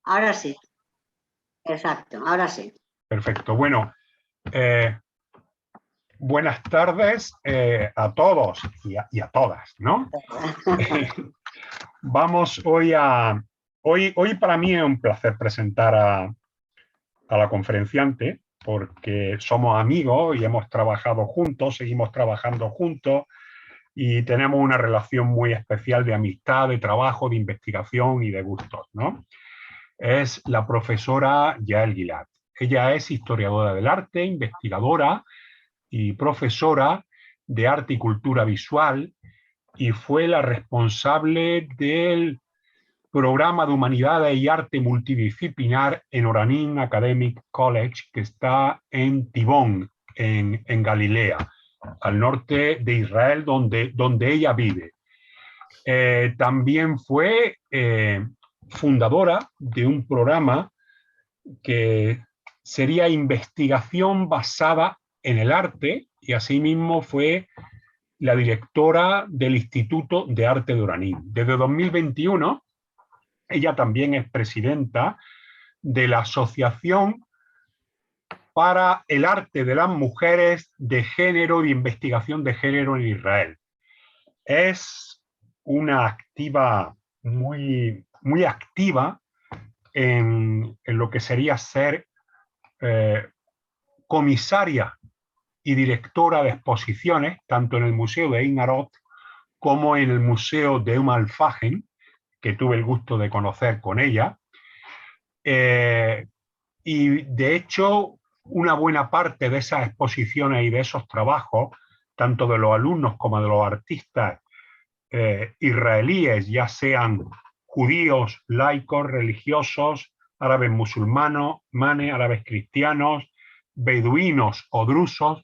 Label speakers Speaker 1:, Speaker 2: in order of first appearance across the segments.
Speaker 1: Ahora sí, exacto, ahora sí.
Speaker 2: Perfecto. Bueno, buenas tardes a todos y a todas, ¿no? Vamos hoy a... Hoy para mí es un placer presentar a la conferenciante porque somos amigos y hemos trabajado juntos, seguimos trabajando juntos y tenemos una relación muy especial de amistad, de trabajo, de investigación y de gustos, ¿no? Es la profesora Yael Gilad. Ella es historiadora del arte, investigadora y profesora de arte y cultura visual y fue la responsable del programa de humanidades y arte multidisciplinar en Oranim Academic College, que está en Tibón, en Galilea, al norte de Israel, donde ella vive. También fue fundadora de un programa que sería investigación basada en el arte y asimismo fue la directora del Instituto de Arte de Oranim. Desde 2021, ella también es presidenta de la Asociación para el Arte de las Mujeres de Género y Investigación de Género en Israel. Es una activa muy activa en lo que sería ser comisaria y directora de exposiciones, tanto en el Museo de Ein Harod como en el Museo de Al-Fagen, que tuve el gusto de conocer con ella. Y de hecho, una buena parte de esas exposiciones y de esos trabajos, tanto de los alumnos como de los artistas israelíes, ya sean judíos, laicos, religiosos, árabes musulmanos, árabes cristianos, beduinos o drusos,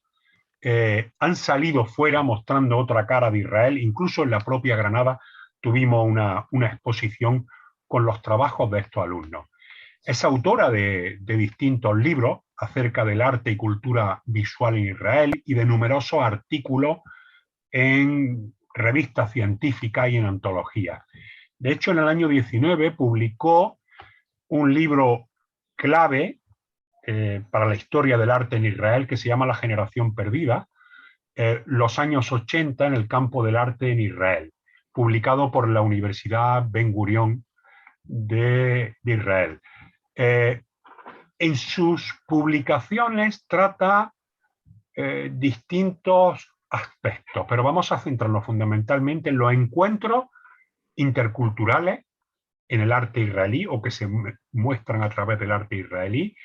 Speaker 2: han salido fuera mostrando otra cara de Israel. Incluso en la propia Granada tuvimos una exposición con los trabajos de estos alumnos. Es autora de distintos libros acerca del arte y cultura visual en Israel y de numerosos artículos en revistas científicas y en antologías. De hecho, en el año 19 publicó un libro clave para la historia del arte en Israel que se llama La generación perdida, los años 80 en el campo del arte en Israel, publicado por la Universidad Ben Gurión de Israel. En sus publicaciones trata distintos aspectos, pero vamos a centrarnos fundamentalmente en los encuentros interculturales en el arte israelí o que se muestran a través del arte israelí.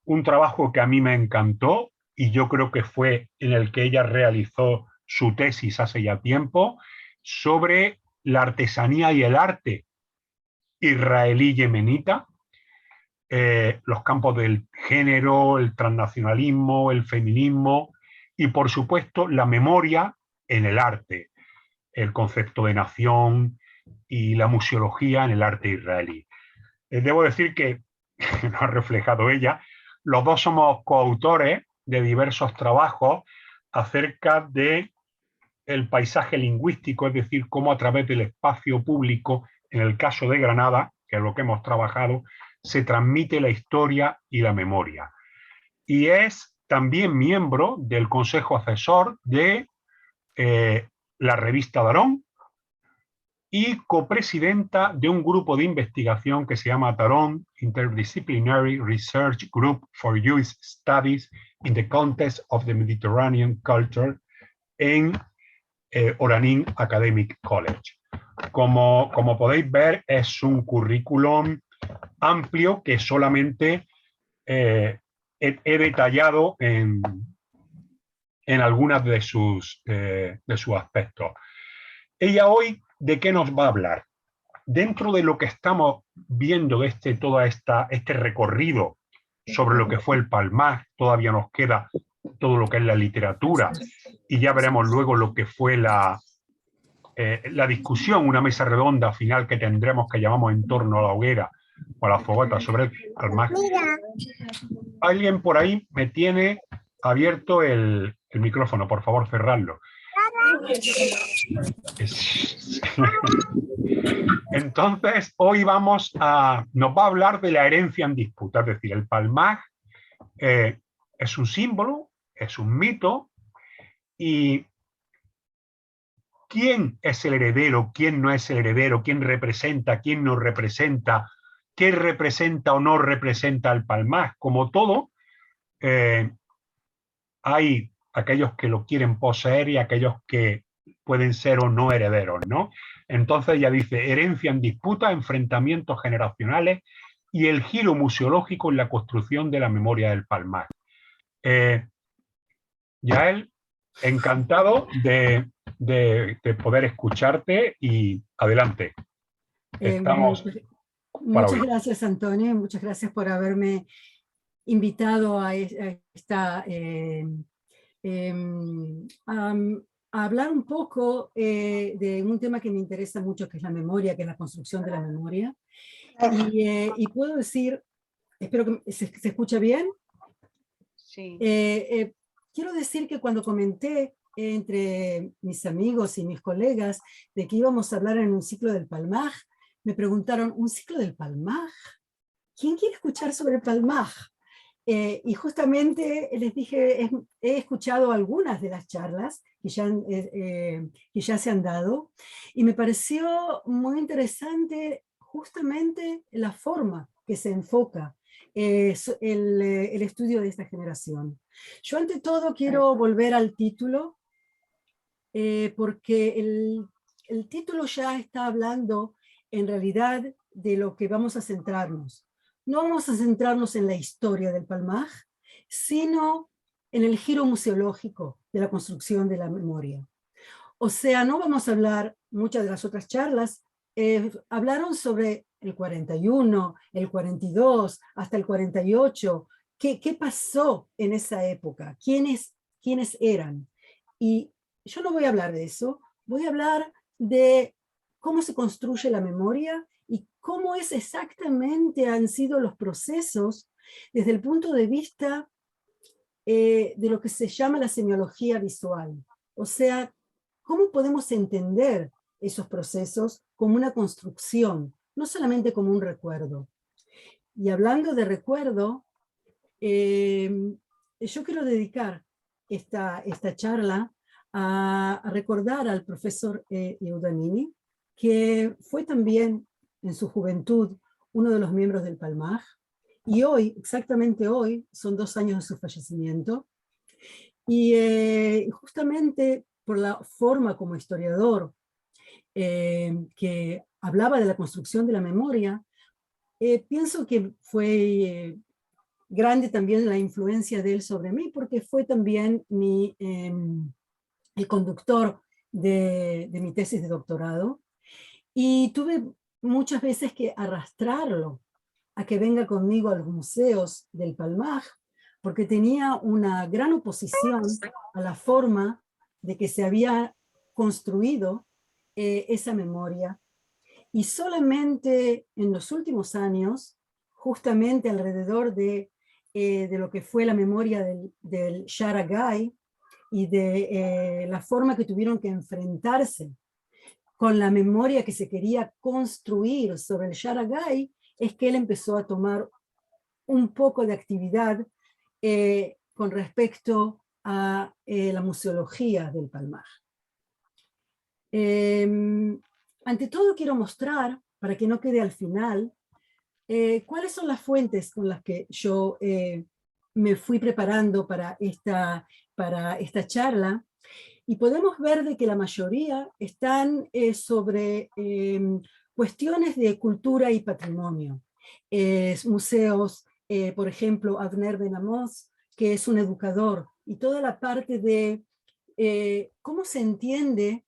Speaker 2: Un trabajo que a mí me encantó y yo creo que fue en el que ella realizó su tesis hace ya tiempo sobre la artesanía y el arte israelí yemenita, los campos del género, el transnacionalismo, el feminismo y por supuesto la memoria en el arte, el concepto de nación y la museología en el arte israelí. Debo decir que, lo ha reflejado ella, los dos somos coautores de diversos trabajos acerca de el paisaje lingüístico, es decir, cómo a través del espacio público, en el caso de Granada, que es lo que hemos trabajado, se transmite la historia y la memoria. Y es también miembro del Consejo Asesor de la revista Darón y copresidenta de un grupo de investigación que se llama Darón Interdisciplinary Research Group for Jewish Studies in the Context of the Mediterranean Culture en Oranim Academic College. Como podéis ver, es un currículum amplio que solamente he detallado en algunas de sus aspectos. Ella hoy, ¿de qué nos va a hablar? Dentro de lo que estamos viendo de todo este recorrido sobre lo que fue el Palmar, todavía nos queda todo lo que es la literatura y ya veremos luego lo que fue la discusión, una mesa redonda final que tendremos que llamamos en torno a la hoguera o a la fogata sobre el Palmar. Alguien por ahí me tiene abierto el micrófono, por favor, cerradlo. Entonces, hoy nos va a hablar de la herencia en disputa, es decir, el palmaj es un símbolo, es un mito, y quién es el heredero, quién no es el heredero, quién representa, quién no representa, qué representa o no representa el palmaj. Como todo, hay aquellos que lo quieren poseer y aquellos que pueden ser o no herederos, ¿no? Entonces ya dice, herencia en disputa, enfrentamientos generacionales y el giro museológico en la construcción de la memoria del palmaj. Yael, encantado de poder escucharte y adelante. Estamos para
Speaker 3: muchas
Speaker 2: oír.
Speaker 3: gracias, Antonio, muchas gracias por haberme invitado a esta a hablar un poco de un tema que me interesa mucho, que es la memoria, que es la construcción de la memoria. Y puedo decir, espero que se escucha bien.
Speaker 1: Sí.
Speaker 3: Quiero decir que cuando comenté entre mis amigos y mis colegas de que íbamos a hablar en un ciclo del palmaj, me preguntaron, ¿un ciclo del palmaj? ¿Quién quiere escuchar sobre el palmaj? Y justamente les dije, he escuchado algunas de las charlas que ya se han dado, y me pareció muy interesante justamente la forma que se enfoca el estudio de esta generación. Yo ante todo quiero volver al título, porque el título ya está hablando en realidad de lo que vamos a centrarnos. No vamos a centrarnos en la historia del palmaj, sino en el giro museológico de la construcción de la memoria. O sea, no vamos a hablar, muchas de las otras charlas hablaron sobre el 41, el 42, hasta el 48, qué pasó en esa época, quiénes eran. Y yo no voy a hablar de eso, voy a hablar de cómo se construye la memoria y cómo es exactamente han sido los procesos desde el punto de vista de lo que se llama la semiología visual. O sea, cómo podemos entender esos procesos como una construcción, no solamente como un recuerdo. Y hablando de recuerdo, yo quiero dedicar esta charla a recordar al profesor Eudanini, que fue también en su juventud uno de los miembros del palmaj, y hoy, exactamente hoy, son 2 años de su fallecimiento, y justamente por la forma como historiador que hablaba de la construcción de la memoria, pienso que fue grande también la influencia de él sobre mí, porque fue también el conductor de mi tesis de doctorado, y tuve muchas veces que arrastrarlo a que venga conmigo a los museos del palmaj, porque tenía una gran oposición a la forma de que se había construido esa memoria. Y solamente en los últimos años, justamente alrededor de lo que fue la memoria del Shara Gai y de la forma que tuvieron que enfrentarse con la memoria que se quería construir sobre el Shara Gai, es que él empezó a tomar un poco de actividad con respecto a la museología del palmaj. Ante todo quiero mostrar, para que no quede al final, cuáles son las fuentes con las que yo me fui preparando para esta charla, y podemos ver de que la mayoría están sobre cuestiones de cultura y patrimonio. Museos, por ejemplo, Avner Ben Amos, que es un educador, y toda la parte de cómo se entiende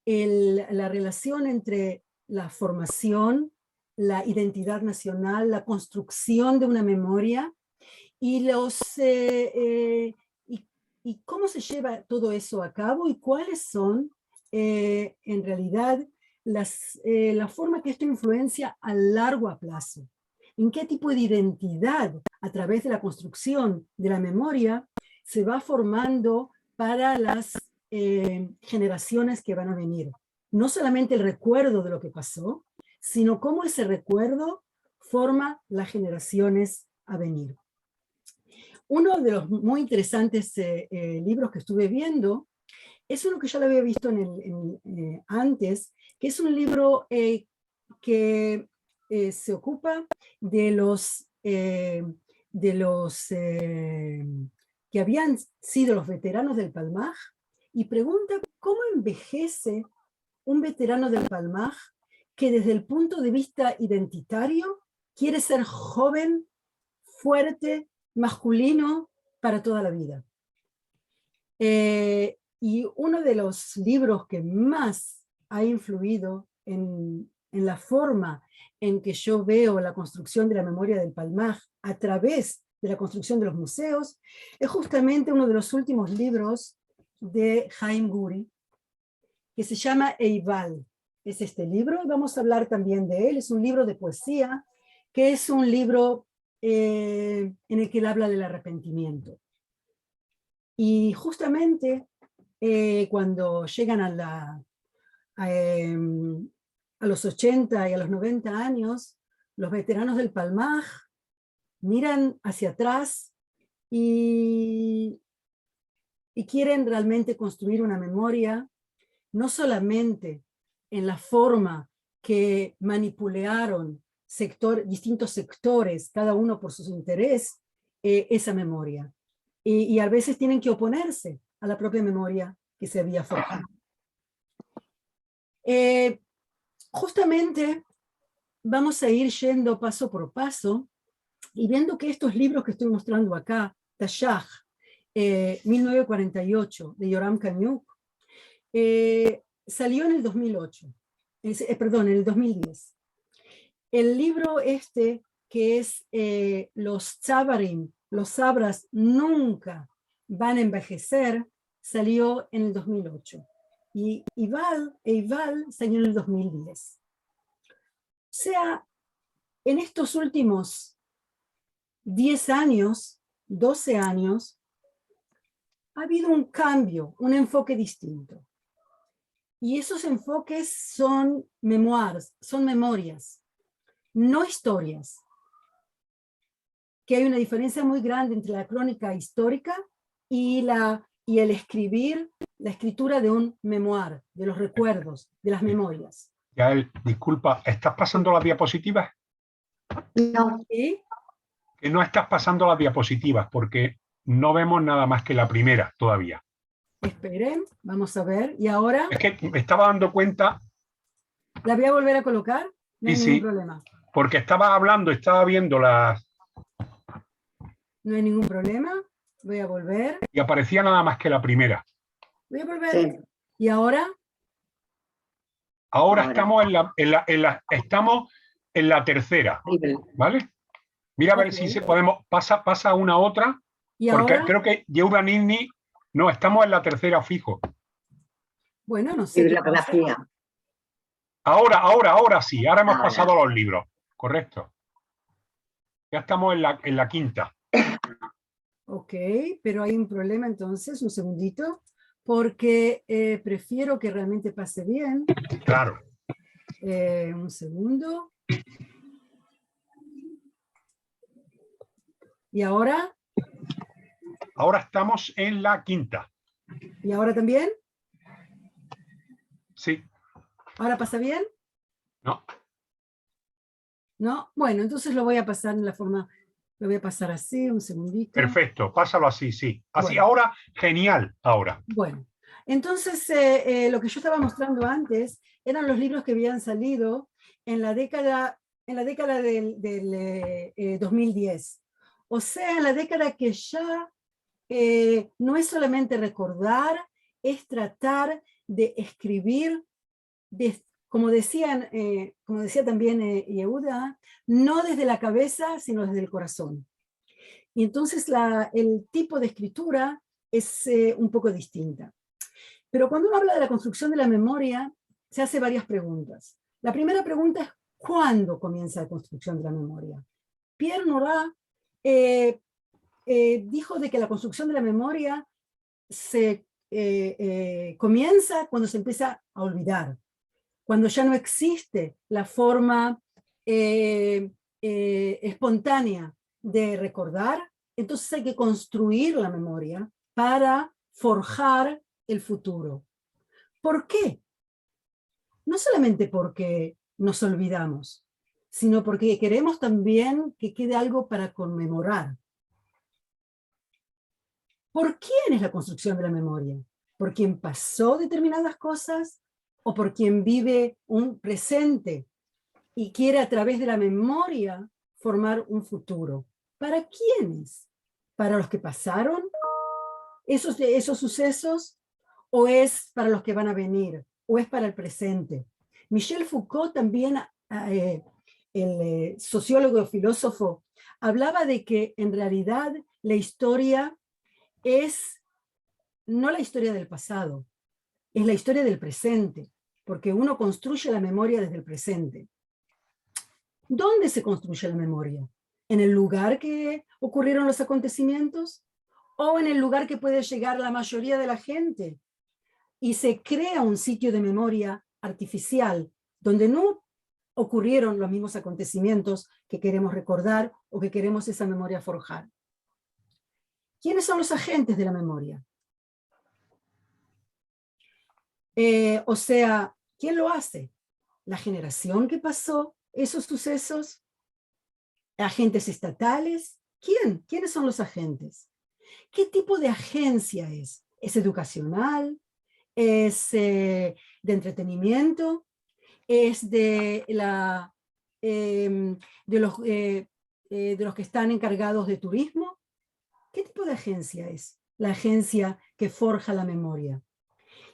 Speaker 3: la relación entre la formación, la identidad nacional, la construcción de una memoria, y y cómo se lleva todo eso a cabo, y cuáles son en realidad la forma que esto influencia a largo plazo. En qué tipo de identidad a través de la construcción de la memoria se va formando para las generaciones que van a venir. No solamente el recuerdo de lo que pasó, sino cómo ese recuerdo forma las generaciones a venir. Uno de los muy interesantes libros que estuve viendo es uno que ya lo había visto antes, que es un libro que se ocupa de los que habían sido los veteranos del Palmaj y pregunta cómo envejece un veterano del Palmaj que desde el punto de vista identitario quiere ser joven, fuerte, masculino para toda la vida. Y uno de los libros que más ha influido en la forma en que yo veo la construcción de la memoria del Palmaj a través de la construcción de los museos, es justamente uno de los últimos libros de Haim Guri, que se llama Eival. Es este libro, y vamos a hablar también de él. Es un libro de poesía, que es un libro en el que él habla del arrepentimiento. Y justamente cuando llegan a los 80 y a los 90 años, los veteranos del Palmaj miran hacia atrás y quieren realmente construir una memoria, no solamente en la forma que manipulearon distintos sectores, cada uno por su interés, esa memoria. Y a veces tienen que oponerse a la propia memoria que se había forjado. Justamente vamos a ir yendo paso por paso y viendo que estos libros que estoy mostrando acá, Tashaj, 1948, de Yoram Kaniuk, salió en el 2008, perdón, en el 2010. El libro que es Los Tzabarim, los sabras nunca van a envejecer, salió en el 2008. Y Eival salió en el 2010. O sea, en estos últimos 10 años, 12 años, ha habido un cambio, un enfoque distinto. Y esos enfoques son memorias, no historias. Que hay una diferencia muy grande entre la crónica histórica y el escribir, la escritura de un memoir, de los recuerdos, de las memorias.
Speaker 2: Yael, disculpa, ¿estás pasando las diapositivas?
Speaker 1: No.
Speaker 3: ¿Sí?
Speaker 2: Que no estás pasando las diapositivas porque no vemos nada más que la primera todavía.
Speaker 3: Esperen, vamos a ver. ¿Y ahora?
Speaker 2: Es que me estaba dando cuenta.
Speaker 3: ¿La voy a volver a colocar? No hay
Speaker 2: Sí,
Speaker 3: ningún problema.
Speaker 2: Porque estaba hablando, estaba viendo las...
Speaker 3: No hay ningún problema. Voy a volver.
Speaker 2: Y aparecía nada más que la primera.
Speaker 3: Voy a volver.
Speaker 1: Sí.
Speaker 3: ¿Y ahora?
Speaker 2: Ahora estamos estamos en la tercera. ¿Vale? Mira a ver si se podemos... Pasa una a otra.
Speaker 3: ¿Y
Speaker 2: porque
Speaker 3: ahora?
Speaker 2: creo que Yehuda Nini... No, estamos en la tercera fijo.
Speaker 3: Bueno, no sé.
Speaker 1: Bibliografía.
Speaker 2: Ahora sí. Ahora hemos pasado a los libros. Correcto. Ya estamos en la quinta.
Speaker 3: Ok, pero hay un problema entonces, un segundito, porque prefiero que realmente pase bien.
Speaker 2: Claro.
Speaker 3: Un segundo. ¿Y ahora?
Speaker 2: Ahora estamos en la quinta.
Speaker 3: ¿Y ahora también?
Speaker 2: Sí.
Speaker 3: ¿Ahora pasa bien?
Speaker 2: No.
Speaker 3: ¿No? Bueno, entonces lo voy a pasar en la forma, lo voy a pasar así, un segundito.
Speaker 2: Perfecto, pásalo así, sí. Así,
Speaker 3: bueno.
Speaker 2: Ahora, genial, ahora.
Speaker 3: Bueno, entonces lo que yo estaba mostrando antes eran los libros que habían salido en la década del 2010. O sea, en la década que ya no es solamente recordar, es tratar de escribir, como decía también Yehuda, no desde la cabeza, sino desde el corazón. Y entonces el tipo de escritura es un poco distinta. Pero cuando uno habla de la construcción de la memoria, se hace varias preguntas. La primera pregunta es, ¿cuándo comienza la construcción de la memoria? Pierre Nora dijo de que la construcción de la memoria se comienza cuando se empieza a olvidar, cuando ya no existe la forma espontánea de recordar. Entonces hay que construir la memoria para forjar el futuro. ¿Por qué? No solamente porque nos olvidamos, sino porque queremos también que quede algo para conmemorar. ¿Por quién es la construcción de la memoria? ¿Por quien pasó determinadas cosas o por quien vive un presente y quiere a través de la memoria formar un futuro? ¿Para quiénes? ¿Para los que pasaron esos sucesos? ¿O es para los que van a venir? ¿O es para el presente? Michel Foucault también, el sociólogo y filósofo, hablaba de que en realidad la historia es no la historia del pasado, es la historia del presente, porque uno construye la memoria desde el presente. ¿Dónde se construye la memoria? ¿En el lugar que ocurrieron los acontecimientos? ¿O en el lugar que puede llegar la mayoría de la gente? Y se crea un sitio de memoria artificial, donde no ocurrieron los mismos acontecimientos que queremos recordar o que queremos esa memoria forjar. ¿Quiénes son los agentes de la memoria? O sea, ¿quién lo hace? ¿La generación que pasó esos sucesos? ¿Agentes estatales? ¿Quién? ¿Quiénes son los agentes? ¿Qué tipo de agencia es? ¿Es educacional? ¿Es de entretenimiento? ¿Es de los que están encargados de turismo? ¿Qué tipo de agencia es? La agencia que forja la memoria.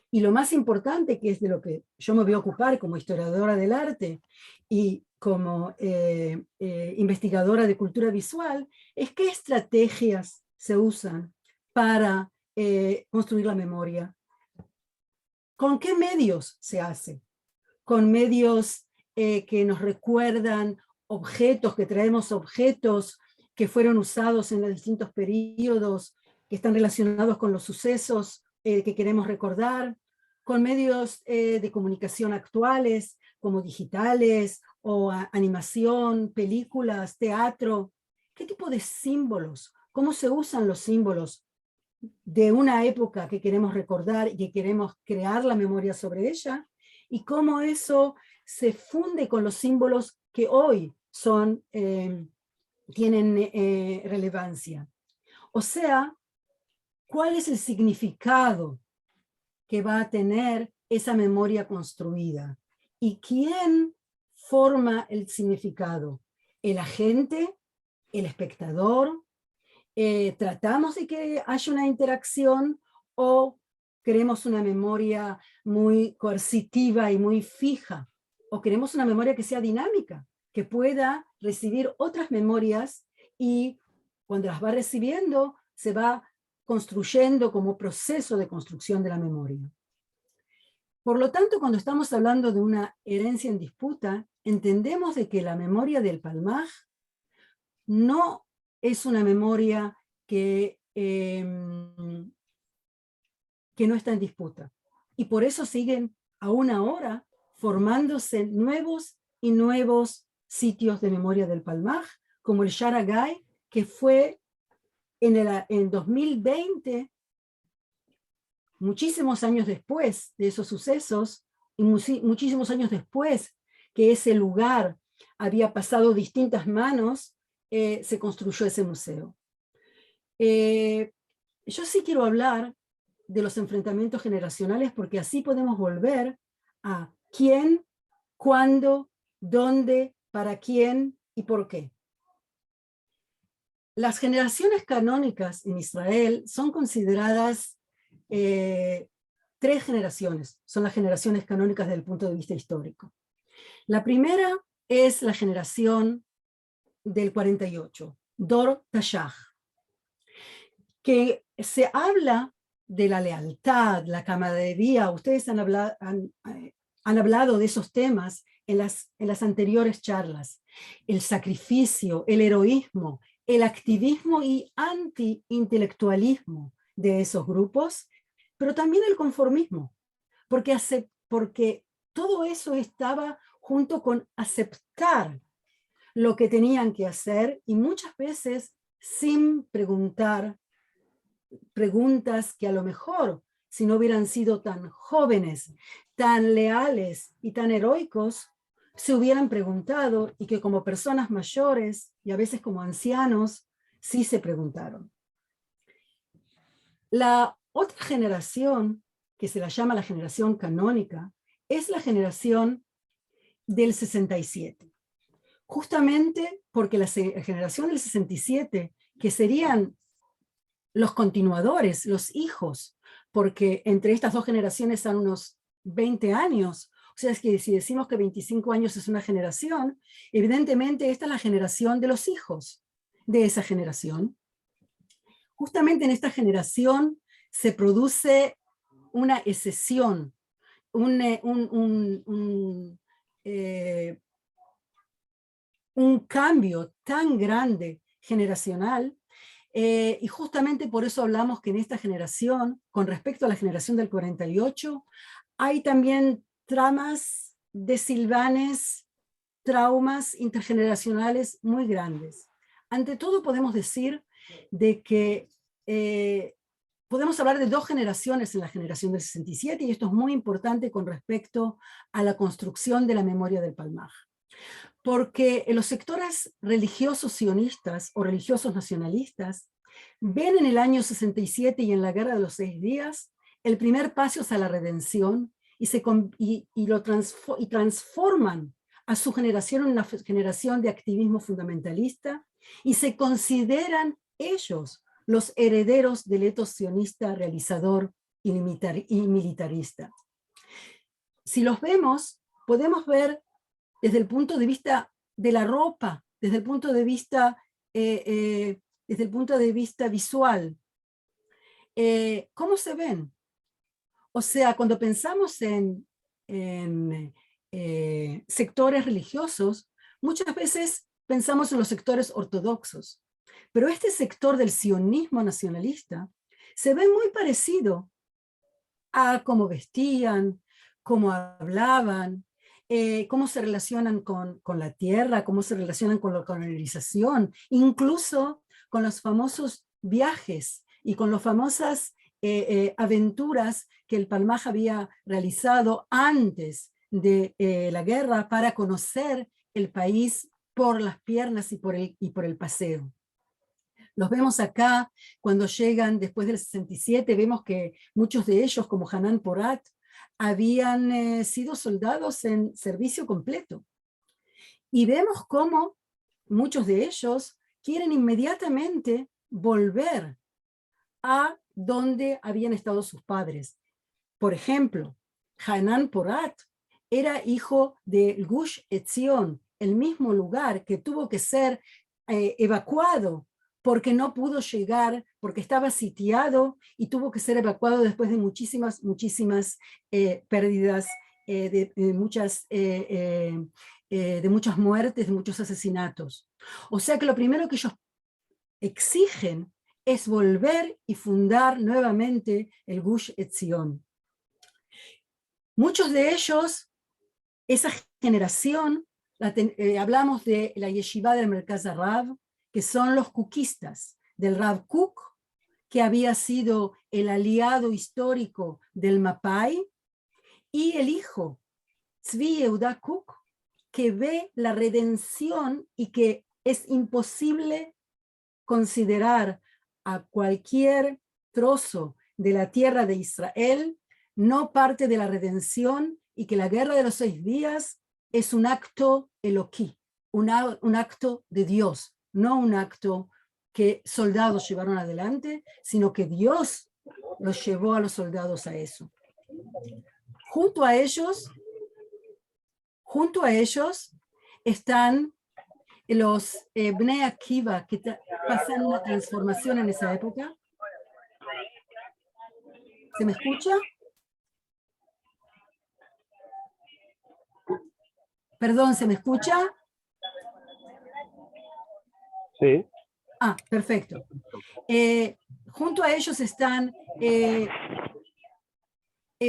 Speaker 3: Y lo más importante, que es de lo que yo me voy a ocupar como historiadora del arte y como investigadora de cultura visual, es qué estrategias se usan para construir la memoria. ¿Con qué medios se hace? Con medios que nos recuerdan objetos, que traemos objetos que fueron usados en los distintos periodos, que están relacionados con los sucesos que queremos recordar, con medios de comunicación actuales, como digitales, o animación, películas, teatro. ¿Qué tipo de símbolos? ¿Cómo se usan los símbolos de una época que queremos recordar y que queremos crear la memoria sobre ella? Y cómo eso se funde con los símbolos que hoy son, tienen relevancia. O sea, ¿cuál es el significado que va a tener esa memoria construida? ¿Y quién forma el significado? ¿El agente? ¿El espectador? ¿Tratamos de que haya una interacción o queremos una memoria muy coercitiva y muy fija? ¿O queremos una memoria que sea dinámica, que pueda recibir otras memorias y cuando las va recibiendo se va construyendo como proceso de construcción de la memoria? Por lo tanto, cuando estamos hablando de una herencia en disputa, entendemos de que la memoria del Palmaj no es una memoria que no está en disputa. Y por eso siguen aún ahora formándose nuevos y nuevos sitios de memoria del Palmaj, como el Sharagai, que fue en 2020, muchísimos años después de esos sucesos, y muchísimos años después que ese lugar había pasado distintas manos, se construyó ese museo. Yo sí quiero hablar de los enfrentamientos generacionales porque así podemos volver a quién, cuándo, dónde, para quién y por qué. Las generaciones canónicas en Israel son consideradas 3 generaciones, son las generaciones canónicas desde el punto de vista histórico. La primera es la generación del 48, Dor Tashach, que se habla de la lealtad, la camaradería. Ustedes han hablado de esos temas en las anteriores charlas. El sacrificio, el heroísmo, el activismo y anti-intelectualismo de esos grupos, pero también el conformismo, porque todo eso estaba junto con aceptar lo que tenían que hacer y muchas veces sin preguntar preguntas que a lo mejor, si no hubieran sido tan jóvenes, tan leales y tan heroicos, se hubieran preguntado y que como personas mayores y a veces como ancianos, sí se preguntaron. La otra generación, que se la llama la generación canónica, es la generación del 67. Justamente porque la generación del 67, que serían los continuadores, los hijos, porque entre estas dos generaciones han unos 20 años, o sea, es que si decimos que 25 años es una generación, evidentemente esta es la generación de los hijos de esa generación. Justamente en esta generación se produce una escisión, un cambio tan grande generacional, y justamente por eso hablamos que en esta generación, con respecto a la generación del 48, hay también tramas desilvanes, traumas intergeneracionales muy grandes. Ante todo podemos decir de que podemos hablar de dos generaciones en la generación del 67, y esto es muy importante con respecto a la construcción de la memoria del Palmaj. Porque los sectores religiosos sionistas o religiosos nacionalistas ven en el año 67 y en la Guerra de los 6 Días el primer paso hacia la redención y transforman a su generación en una generación de activismo fundamentalista y se consideran ellos los herederos del etos sionista realizador y militarista. Si los vemos, podemos ver desde el punto de vista de la ropa, desde el punto de vista, visual. ¿Cómo se ven? O sea, cuando pensamos en sectores religiosos, muchas veces pensamos en los sectores ortodoxos, pero este sector del sionismo nacionalista se ve muy parecido a cómo vestían, cómo hablaban, cómo se relacionan con la tierra, cómo se relacionan con la colonización, incluso con los famosos viajes y con las famosas aventuras que el Palmaj había realizado antes de la guerra para conocer el país por las piernas y por el paseo. Los vemos acá cuando llegan después del 67, vemos que muchos de ellos, como Hanan Porat, habían sido soldados en servicio completo. Y vemos cómo muchos de ellos quieren inmediatamente volver a donde habían estado sus padres. Por ejemplo, Hanan Porat era hijo de Gush Etzion, el mismo lugar que tuvo que ser evacuado porque no pudo llegar, porque estaba sitiado y tuvo que ser evacuado después de muchísimas pérdidas, de muchas muertes, de muchos asesinatos. O sea que lo primero que ellos exigen es volver y fundar nuevamente el Gush Etzion. Muchos de ellos, esa generación, hablamos de la yeshiva del Merkaz Rav, que son los kukistas, del Rav Kook, que había sido el aliado histórico del Mapai, y el hijo, Tzvi Yehuda Kook, que ve la redención y que es imposible considerar a cualquier trozo de la tierra de Israel no parte de la redención y que la guerra de los 6 días es un acto eloquí, un acto de Dios, no un acto que soldados llevaron adelante, sino que Dios los llevó a los soldados a eso. Junto a ellos están los Bnei Akiva, que pasan una transformación en esa época. ¿Se me escucha? Perdón, ¿se me escucha?
Speaker 4: Sí.
Speaker 3: Ah, perfecto. Junto a ellos están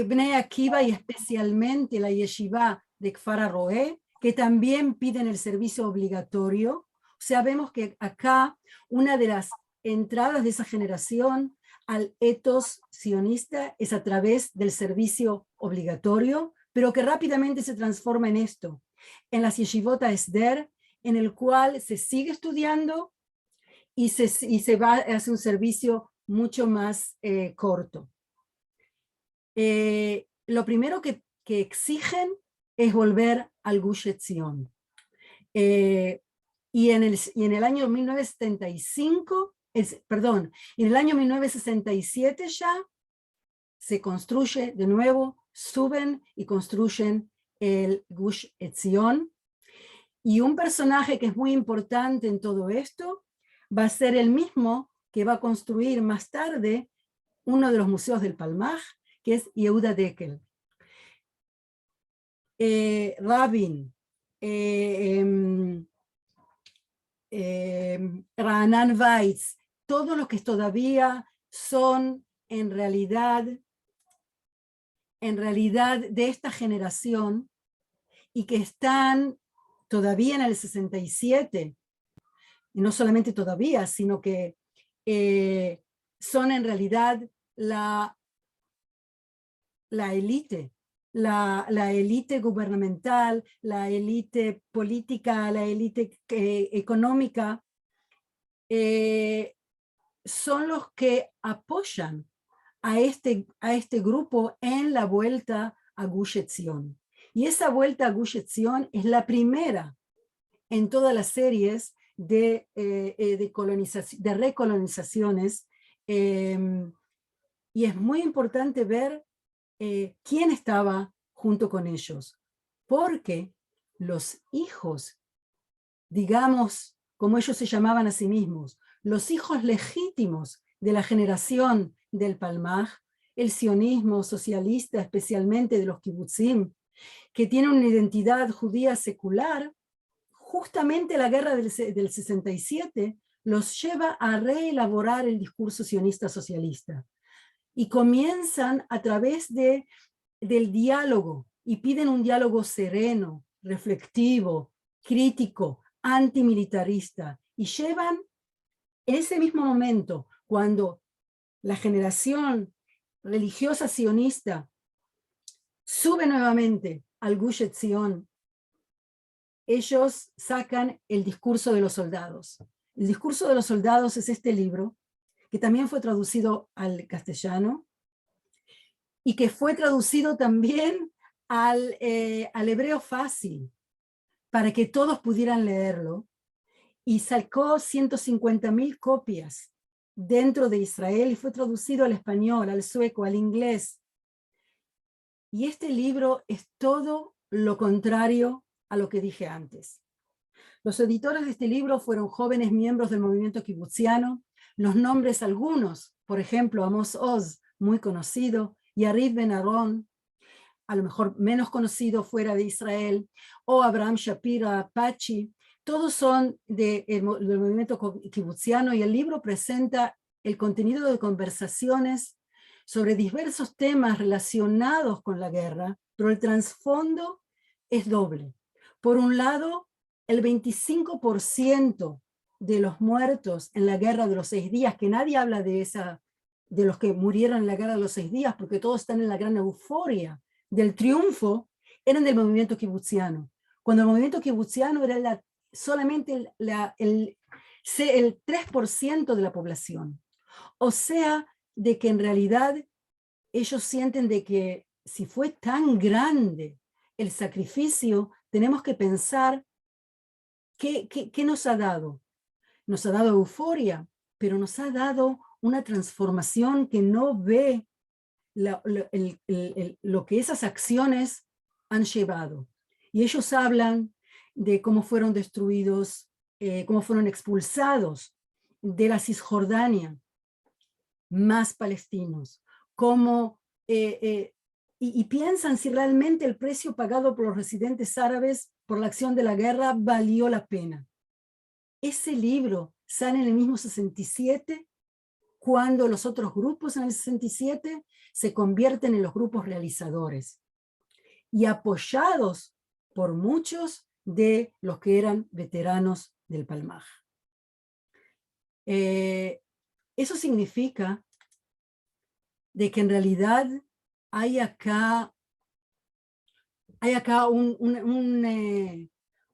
Speaker 3: Bnei Akiva y especialmente la Yeshiva de Kfar HaRoe, que también piden el servicio obligatorio. O sea, vemos que acá una de las entradas de esa generación al etos sionista es a través del servicio obligatorio, pero que rápidamente se transforma en esto, en las yeshivot Esder, en el cual se sigue estudiando y se va a hacer un servicio mucho más corto. Lo primero que exigen es volver al Gush Etzion. Y en el año 1975, en el año 1967 ya se construye de nuevo, suben y construyen el Gush Etzion. Y un personaje que es muy importante en todo esto va a ser el mismo que va a construir más tarde uno de los museos del Palmaj, que es Yehuda Dekel. Rabin, Raanan Weitz, todos los que todavía son en realidad de esta generación y que están todavía en el 67, y no solamente todavía, sino que son en realidad la élite, la élite gubernamental, la élite política, la élite económica, son los que apoyan a este grupo en la vuelta a Gush Etzion. Y esa vuelta a Gush Etzion es la primera en todas las series de recolonizaciones, y es muy importante ver quién estaba junto con ellos, porque los hijos, digamos, como ellos se llamaban a sí mismos, los hijos legítimos de la generación del Palmaj, el sionismo socialista, especialmente de los kibutzim, que tienen una identidad judía secular, justamente la guerra del 67 los lleva a reelaborar el discurso sionista socialista. Y comienzan a través del diálogo, y piden un diálogo sereno, reflectivo, crítico, antimilitarista, y llevan en ese mismo momento, cuando la generación religiosa sionista sube nuevamente al Gush Etzion, ellos sacan el discurso de los soldados. El discurso de los soldados es este libro, que también fue traducido al castellano, y que fue traducido también al hebreo fácil, para que todos pudieran leerlo, y sacó 150.000 copias dentro de Israel, y fue traducido al español, al sueco, al inglés. Y este libro es todo lo contrario a lo que dije antes. Los editores de este libro fueron jóvenes miembros del movimiento kibutziano. Los nombres algunos, por ejemplo, Amos Oz, muy conocido, Yariv Ben Aron, a lo mejor menos conocido fuera de Israel, o Abraham Shapira, Pachi, todos son del movimiento kibutziano, y el libro presenta el contenido de conversaciones sobre diversos temas relacionados con la guerra, pero el trasfondo es doble. Por un lado, el 25% de los muertos en la guerra de los 6 días, que nadie habla de los que murieron en la guerra de los 6 días, porque todos están en la gran euforia del triunfo, eran del movimiento kibutziano. Cuando el movimiento kibutziano era solamente el 3% de la población. O sea, de que en realidad ellos sienten de que si fue tan grande el sacrificio, tenemos que pensar qué nos ha dado. Nos ha dado euforia, pero nos ha dado una transformación que no ve lo que esas acciones han llevado. Y ellos hablan de cómo fueron destruidos, cómo fueron expulsados de la Cisjordania más palestinos, cómo, y piensan si realmente el precio pagado por los residentes árabes por la acción de la guerra valió la pena. Ese libro sale en el mismo 67, cuando los otros grupos en el 67 se convierten en los grupos realizadores y apoyados por muchos de los que eran veteranos del Palmaj. Eso significa de que en realidad hay acá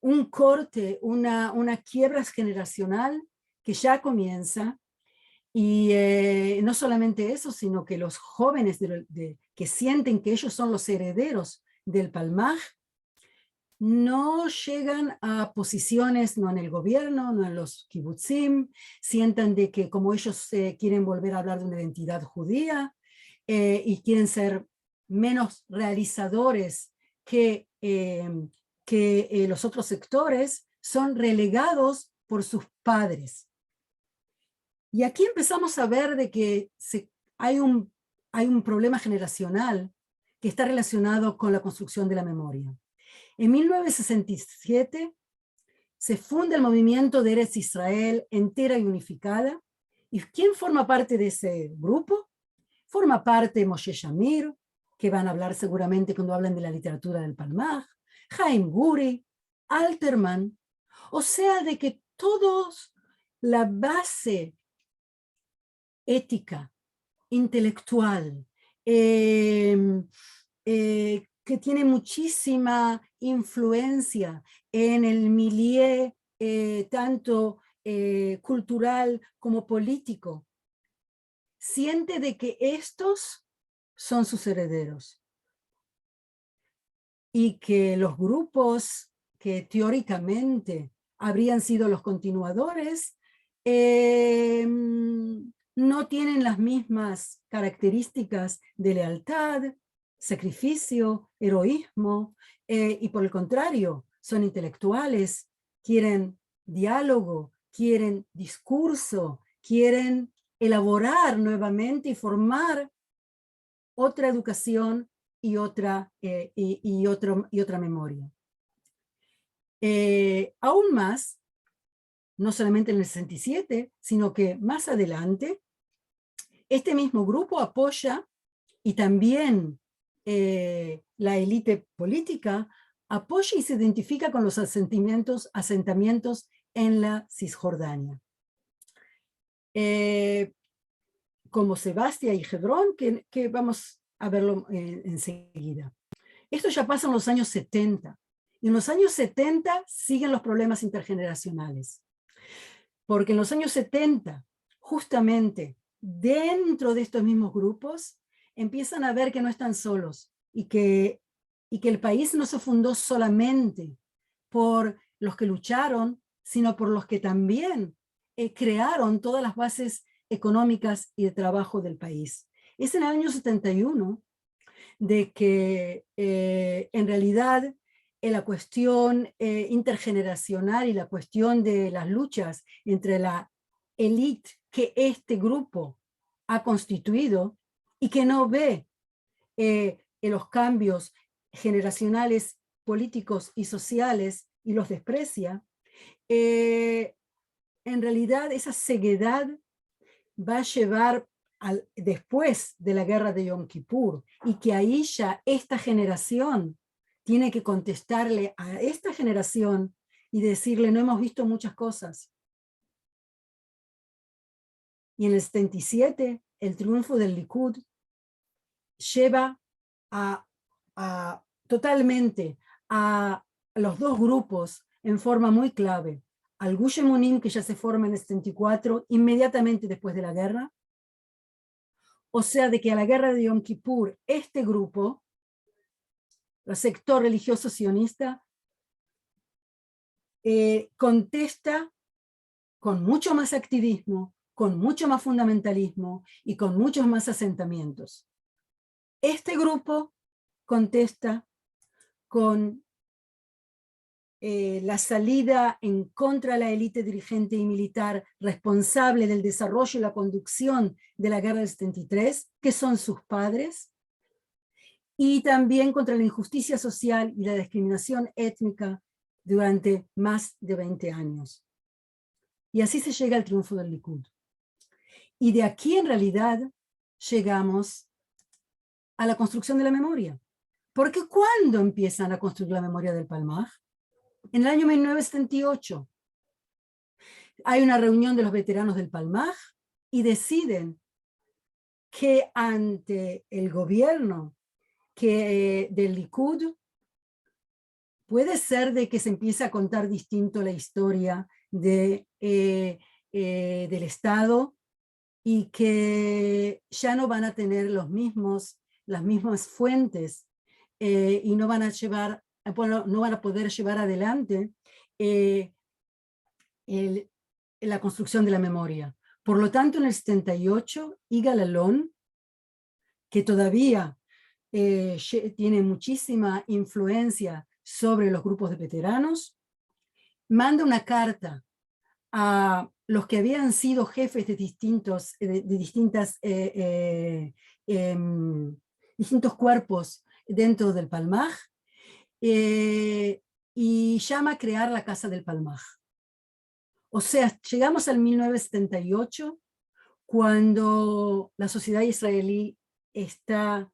Speaker 3: un corte, una quiebra generacional que ya comienza, y no solamente eso, sino que los jóvenes que sienten que ellos son los herederos del Palmaj no llegan a posiciones, no en el gobierno, no en los kibutzim, sientan de que como ellos quieren volver a hablar de una identidad judía y quieren ser menos realizadores que los otros sectores, son relegados por sus padres. Y aquí empezamos a ver de que hay un problema generacional que está relacionado con la construcción de la memoria. En 1967 se funda el movimiento de Eretz Israel entera y unificada. ¿Y quién forma parte de ese grupo? Forma parte Moshe Shamir, que van a hablar seguramente cuando hablan de la literatura del Palmaj, Chaim Guri, Alterman, o sea, de que todos la base ética, intelectual, que tiene muchísima influencia en el milieu tanto cultural como político, siente de que estos son sus herederos y que los grupos que teóricamente habrían sido los continuadores no tienen las mismas características de lealtad, sacrificio, heroísmo, y por el contrario, son intelectuales, quieren diálogo, quieren discurso, quieren elaborar nuevamente y formar otra educación y otra memoria. Aún más, no solamente en el 67, sino que más adelante, este mismo grupo apoya, y también la élite política apoya y se identifica con los asentamientos en la Cisjordania. Como Sebastia y Hebrón, que vamos a verlo enseguida. Esto ya pasa en los años 70, y en los años 70 siguen los problemas intergeneracionales, porque en los años 70, justamente dentro de estos mismos grupos, empiezan a ver que no están solos, y que el país no se fundó solamente por los que lucharon, sino por los que también crearon todas las bases económicas y de trabajo del país. Es en el año 71 de que en realidad la cuestión intergeneracional y la cuestión de las luchas entre la élite que este grupo ha constituido y que no ve en los cambios generacionales, políticos y sociales y los desprecia, en realidad esa ceguedad va a llevar después de la guerra de Yom Kippur, y que ahí ya esta generación tiene que contestarle a esta generación y decirle: no hemos visto muchas cosas. Y en el 77, el triunfo del Likud lleva totalmente a los dos grupos en forma muy clave. Al Gush Emunim, que ya se forma en el 74, inmediatamente después de la guerra. O sea, de que a la guerra de Yom Kippur, este grupo, el sector religioso sionista, contesta con mucho más activismo, con mucho más fundamentalismo y con muchos más asentamientos. Este grupo contesta con la salida en contra de la élite dirigente y militar responsable del desarrollo y la conducción de la guerra del 73, que son sus padres, y también contra la injusticia social y la discriminación étnica durante más de 20 años. Y así se llega al triunfo del Likud. Y de aquí en realidad llegamos a la construcción de la memoria. Porque ¿cuándo empiezan a construir la memoria del Palmaj? En el año 1978. Hay una reunión de los veteranos del Palmaj y deciden que ante el gobierno del Likud puede ser de que se empiece a contar distinto la historia del Estado y que ya no van a tener las mismas fuentes y no van a poder llevar adelante la construcción de la memoria. Por lo tanto, en el 78, Yigal Allon, que todavía tiene muchísima influencia sobre los grupos de veteranos, manda una carta a los que habían sido jefes de distintos cuerpos dentro del Palmaj y llama a crear la Casa del Palmaj. O sea, llegamos al 1978, cuando la sociedad israelí está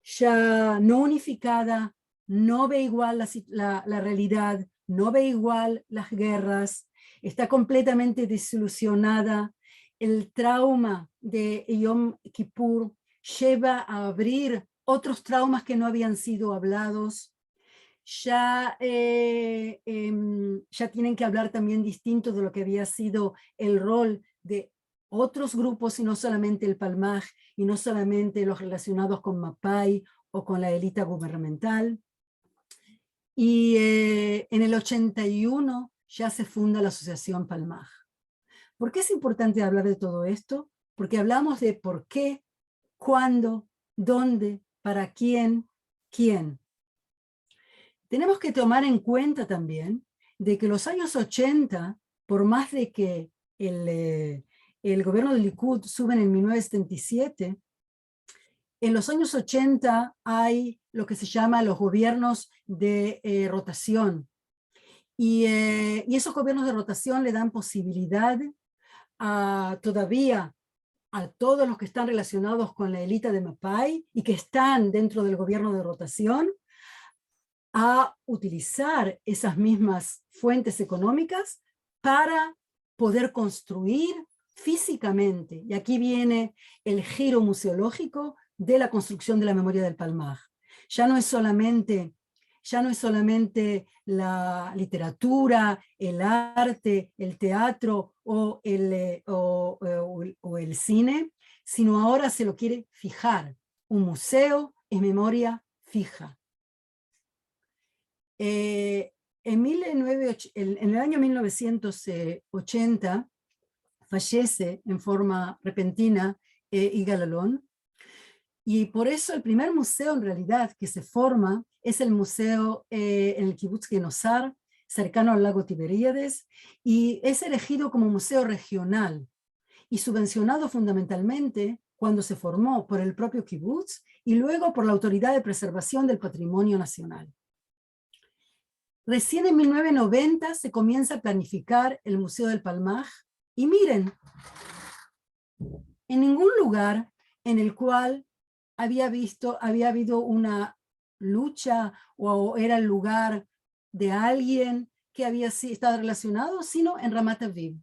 Speaker 3: ya no unificada, no ve igual la realidad, no ve igual las guerras, está completamente desilusionada. El trauma de Yom Kippur lleva a abrir otros traumas que no habían sido hablados. Ya tienen que hablar también distinto de lo que había sido el rol de otros grupos y no solamente el Palmaj y no solamente los relacionados con Mapai o con la élite gubernamental. Y en el 81 ya se funda la Asociación Palmaj. ¿Por qué es importante hablar de todo esto? Porque hablamos de por qué, cuándo, dónde, para quién, quién. Tenemos que tomar en cuenta también de que los años 80, por más de que el gobierno del Likud sube en el 1977, en los años 80 hay lo que se llama los gobiernos de rotación. Y esos gobiernos de rotación le dan posibilidad todavía a todos los que están relacionados con la élite de Mapai y que están dentro del gobierno de rotación a utilizar esas mismas fuentes económicas para poder construir físicamente. Y aquí viene el giro museológico de la construcción de la memoria del Palmaj. Ya no es solamente la literatura, el arte, el teatro o el cine, sino ahora se lo quiere fijar. Un museo es memoria fija. En el año 1980 fallece en forma repentina Yigal Allon, y por eso el primer museo en realidad que se forma es el museo en el Kibbutz Genosar, cercano al lago Tiberíades, y es elegido como museo regional y subvencionado fundamentalmente cuando se formó por el propio Kibbutz y luego por la Autoridad de Preservación del Patrimonio Nacional. Recién en 1990 se comienza a planificar el Museo del Palmaj y miren, en ningún lugar en el cual había habido una lucha o era el lugar de alguien que había estado relacionado, sino en Ramat Aviv.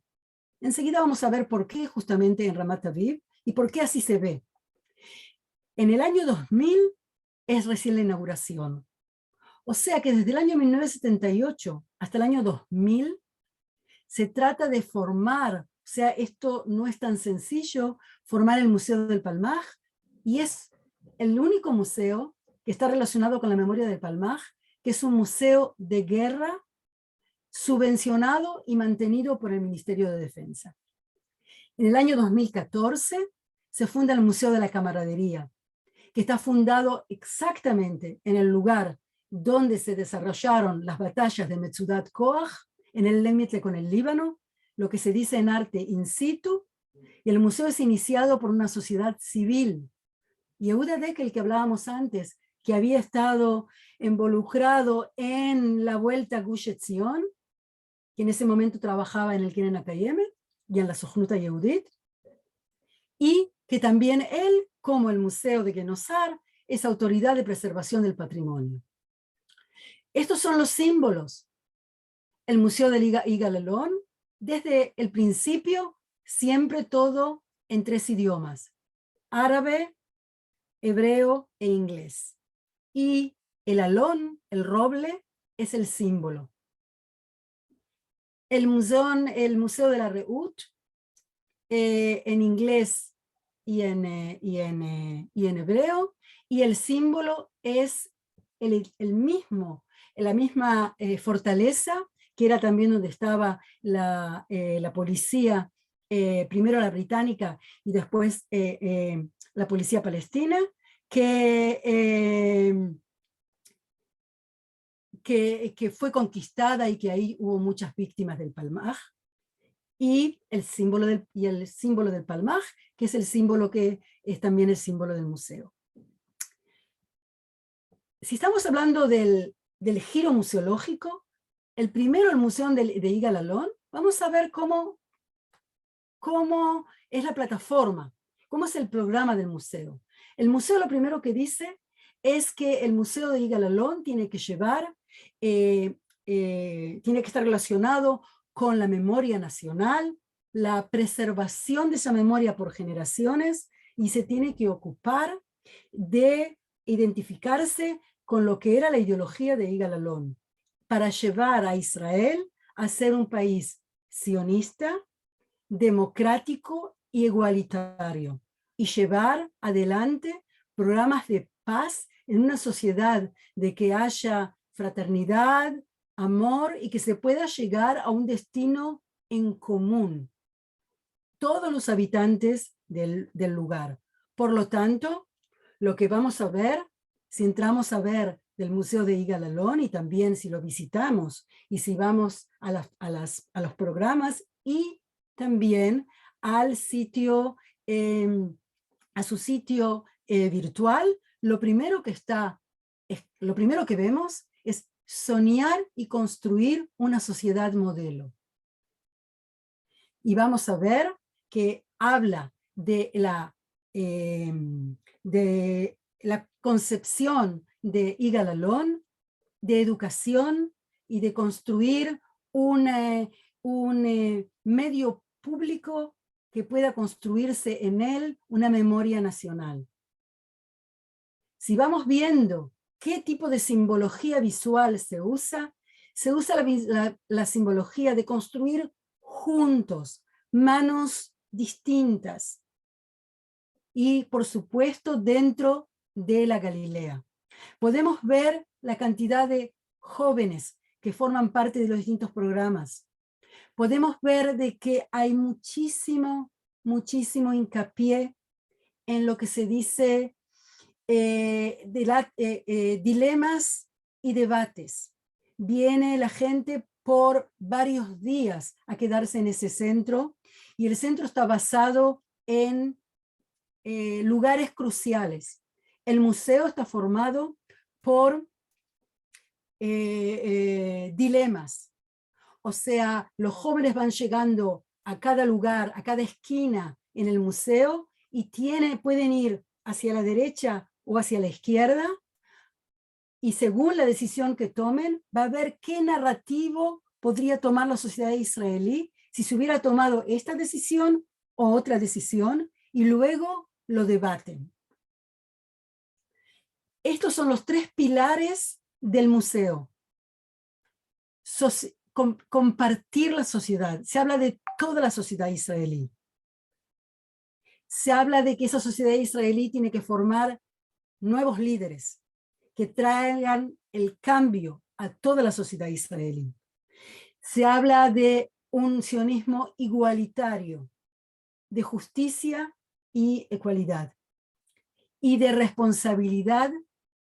Speaker 3: Enseguida vamos a ver por qué justamente en Ramat Aviv y por qué así se ve. En el año 2000 es recién la inauguración. O sea que desde el año 1978 hasta el año 2000 se trata de formar, o sea, esto no es tan sencillo, formar el Museo del Palmaj, y es el único museo que está relacionado con la memoria del Palmaj, que es un museo de guerra subvencionado y mantenido por el Ministerio de Defensa. En el año 2014 se funda el Museo de la Camaradería, que está fundado exactamente en el lugar donde se desarrollaron las batallas de Metzudat Koach, en el límite con el Líbano, lo que se dice en arte in situ, y el museo es iniciado por una sociedad civil. Yehuda Dekel, que hablábamos antes, que había estado involucrado en la vuelta a Gush Etzion, que en ese momento trabajaba en el Keren HaKayemet y en la Sochnut Yehudit, y que también él, como el Museo de Genosar, es autoridad de preservación del patrimonio. Estos son los símbolos. El Museo del Yigal Allon, desde el principio, siempre todo en 3 idiomas: árabe, hebreo e inglés. Y el alón, el roble, es el símbolo. El Museo de la Reut, en inglés y en hebreo, y el símbolo es el mismo, la misma fortaleza, que era también donde estaba la policía, primero la británica y después la policía palestina, que fue conquistada y que ahí hubo muchas víctimas del Palmaj, y el símbolo del Palmaj, que es el símbolo que es también el símbolo del museo. Si estamos hablando del giro museológico, el primero, el Museo de Yigal Allon, vamos a ver cómo es la plataforma, cómo es el programa del museo. El museo lo primero que dice es que el Museo de Yigal Allon tiene que llevar, tiene que estar relacionado con la memoria nacional, la preservación de esa memoria por generaciones, y se tiene que ocupar de identificarse con lo que era la ideología de Yigal Allon, para llevar a Israel a ser un país sionista, democrático y igualitario, y llevar adelante programas de paz en una sociedad de que haya fraternidad, amor, y que se pueda llegar a un destino en común, todos los habitantes del lugar. Por lo tanto, lo que vamos a ver, si entramos a ver del Museo de Yigal Allon, y también si lo visitamos, y si vamos a los programas, y también al sitio, a su sitio virtual, lo primero que vemos es soñar y construir una sociedad modelo. Y vamos a ver que habla de la concepción de Yigal Allon, de educación y de construir un medio público que pueda construirse en él una memoria nacional. Si vamos viendo qué tipo de simbología visual se usa la simbología de construir juntos, manos distintas, y por supuesto dentro de la Galilea. Podemos ver la cantidad de jóvenes que forman parte de los distintos programas. Podemos ver de que hay muchísimo hincapié en lo que se dice dilemas y debates. Viene la gente por varios días a quedarse en ese centro, y el centro está basado en lugares cruciales. El museo está formado por dilemas. O sea, los jóvenes van llegando a cada lugar, a cada esquina en el museo, y pueden ir hacia la derecha o hacia la izquierda, y según la decisión que tomen, va a ver qué narrativo podría tomar la sociedad israelí si se hubiera tomado esta decisión o otra decisión, y luego lo debaten. Estos son los 3 pilares del museo. Compartir la sociedad. Se habla de toda la sociedad israelí. Se habla de que esa sociedad israelí tiene que formar nuevos líderes que traigan el cambio a toda la sociedad israelí. Se habla de un sionismo igualitario, de justicia y equidad, y de responsabilidad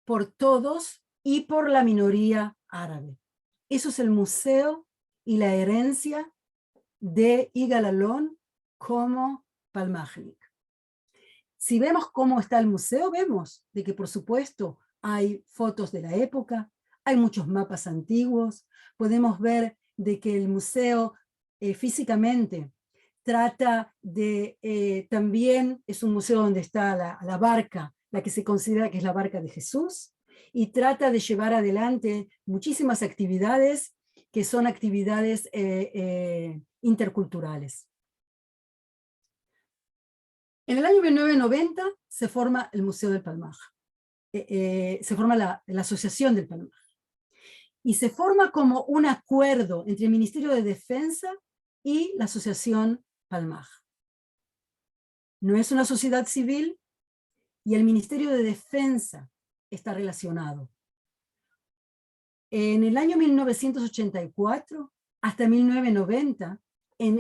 Speaker 3: por todos y por la minoría árabe. Eso es el museo y la herencia de Yigal Allon como Palmajnik. Si vemos cómo está el museo, vemos de que por supuesto hay fotos de la época, hay muchos mapas antiguos, podemos ver de que el museo físicamente trata de, también es un museo donde está la barca, la que se considera que es la barca de Jesús, y trata de llevar adelante muchísimas actividades que son actividades interculturales. En el año 1990 se forma el Museo del Palmaj, se forma la Asociación del Palmaj, y se forma como un acuerdo entre el Ministerio de Defensa y la Asociación Palmaj. No es una sociedad civil y el Ministerio de Defensa está relacionado. En el año 1984 hasta 1990, en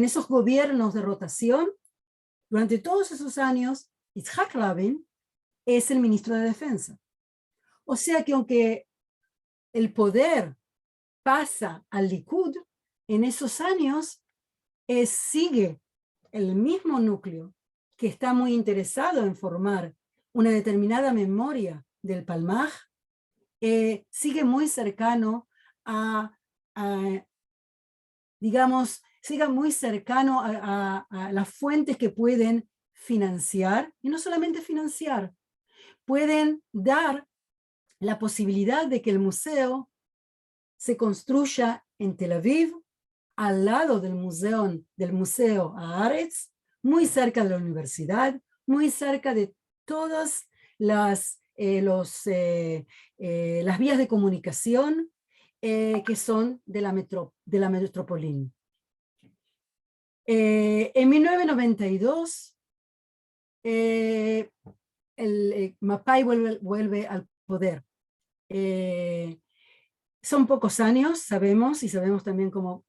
Speaker 3: esos gobiernos de rotación, durante todos esos años, Yitzhak Rabin es el ministro de Defensa. O sea que aunque el poder pasa al Likud, en esos años sigue el mismo núcleo que está muy interesado en formar una determinada memoria del Palmaj, sigue muy cercano digamos, siga muy cercano a las fuentes que pueden financiar, y no solamente financiar, pueden dar la posibilidad de que el museo se construya en Tel Aviv, al lado del museo Haaretz, muy cerca de la universidad, muy cerca de todas las vías de comunicación que son de la metrópoli. En 1992, Mapai vuelve al poder. Son pocos años, sabemos, y sabemos también cómo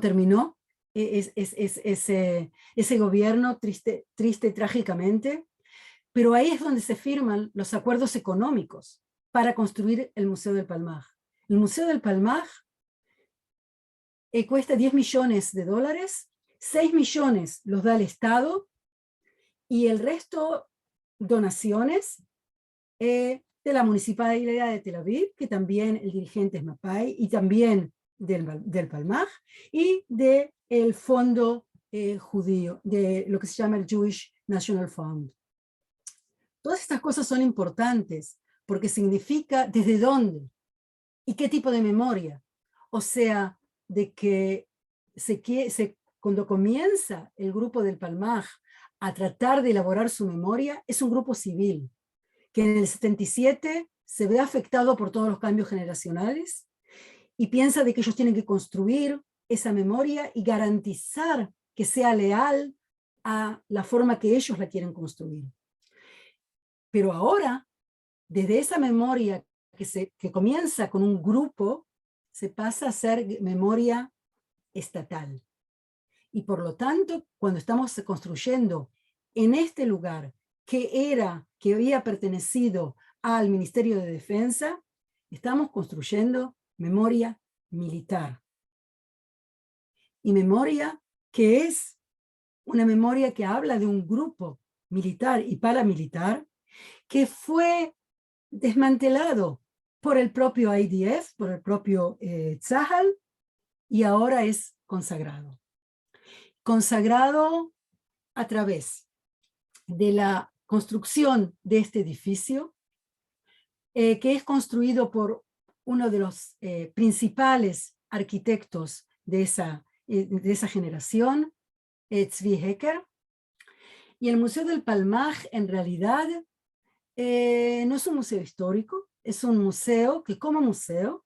Speaker 3: terminó ese gobierno, triste trágicamente, pero ahí es donde se firman los acuerdos económicos para construir el Museo del Palmaj. El Museo del Palmaj cuesta $10 millones, 6 millones los da el Estado, y el resto donaciones de la Municipalidad de Tel Aviv, que también el dirigente es Mapai, y también del Palmaj, y del fondo judío, de lo que se llama el Jewish National Fund. Todas estas cosas son importantes, porque significa desde dónde y qué tipo de memoria. O sea, de que cuando comienza el grupo del Palmaj a tratar de elaborar su memoria, es un grupo civil, que en el 77 se ve afectado por todos los cambios generacionales y piensa de que ellos tienen que construir esa memoria y garantizar que sea leal a la forma que ellos la quieren construir. Pero ahora, desde esa memoria que comienza con un grupo, se pasa a ser memoria estatal. Y por lo tanto, cuando estamos construyendo en este lugar que había pertenecido al Ministerio de Defensa, estamos construyendo memoria militar. Y memoria que es una memoria que habla de un grupo militar y paramilitar que fue desmantelado por el propio IDF, por el propio Tzahal, y ahora es consagrado. Consagrado a través de la construcción de este edificio, que es construido por uno de los principales arquitectos de esa generación, Tzvi Hecker. Y el Museo del Palmaj, en realidad, no es un museo histórico, es un museo que como museo,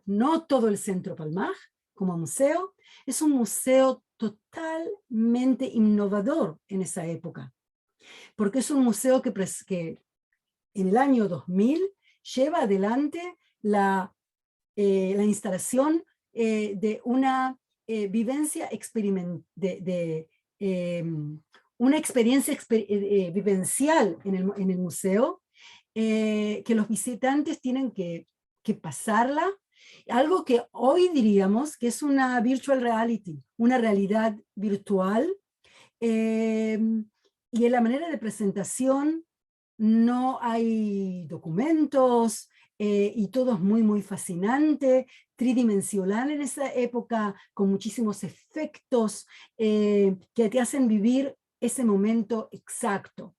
Speaker 3: no todo el centro Palmaj, como museo, es un museo totalmente innovador en esa época, porque es un museo que en el año 2000 lleva adelante la instalación de una vivencia una experiencia vivencial en el museo, que los visitantes tienen que pasarla, algo que hoy diríamos que es una virtual reality, una realidad virtual, y en la manera de presentación no hay documentos, y todo es muy, muy fascinante, tridimensional en esa época, con muchísimos efectos que te hacen vivir ese momento exacto.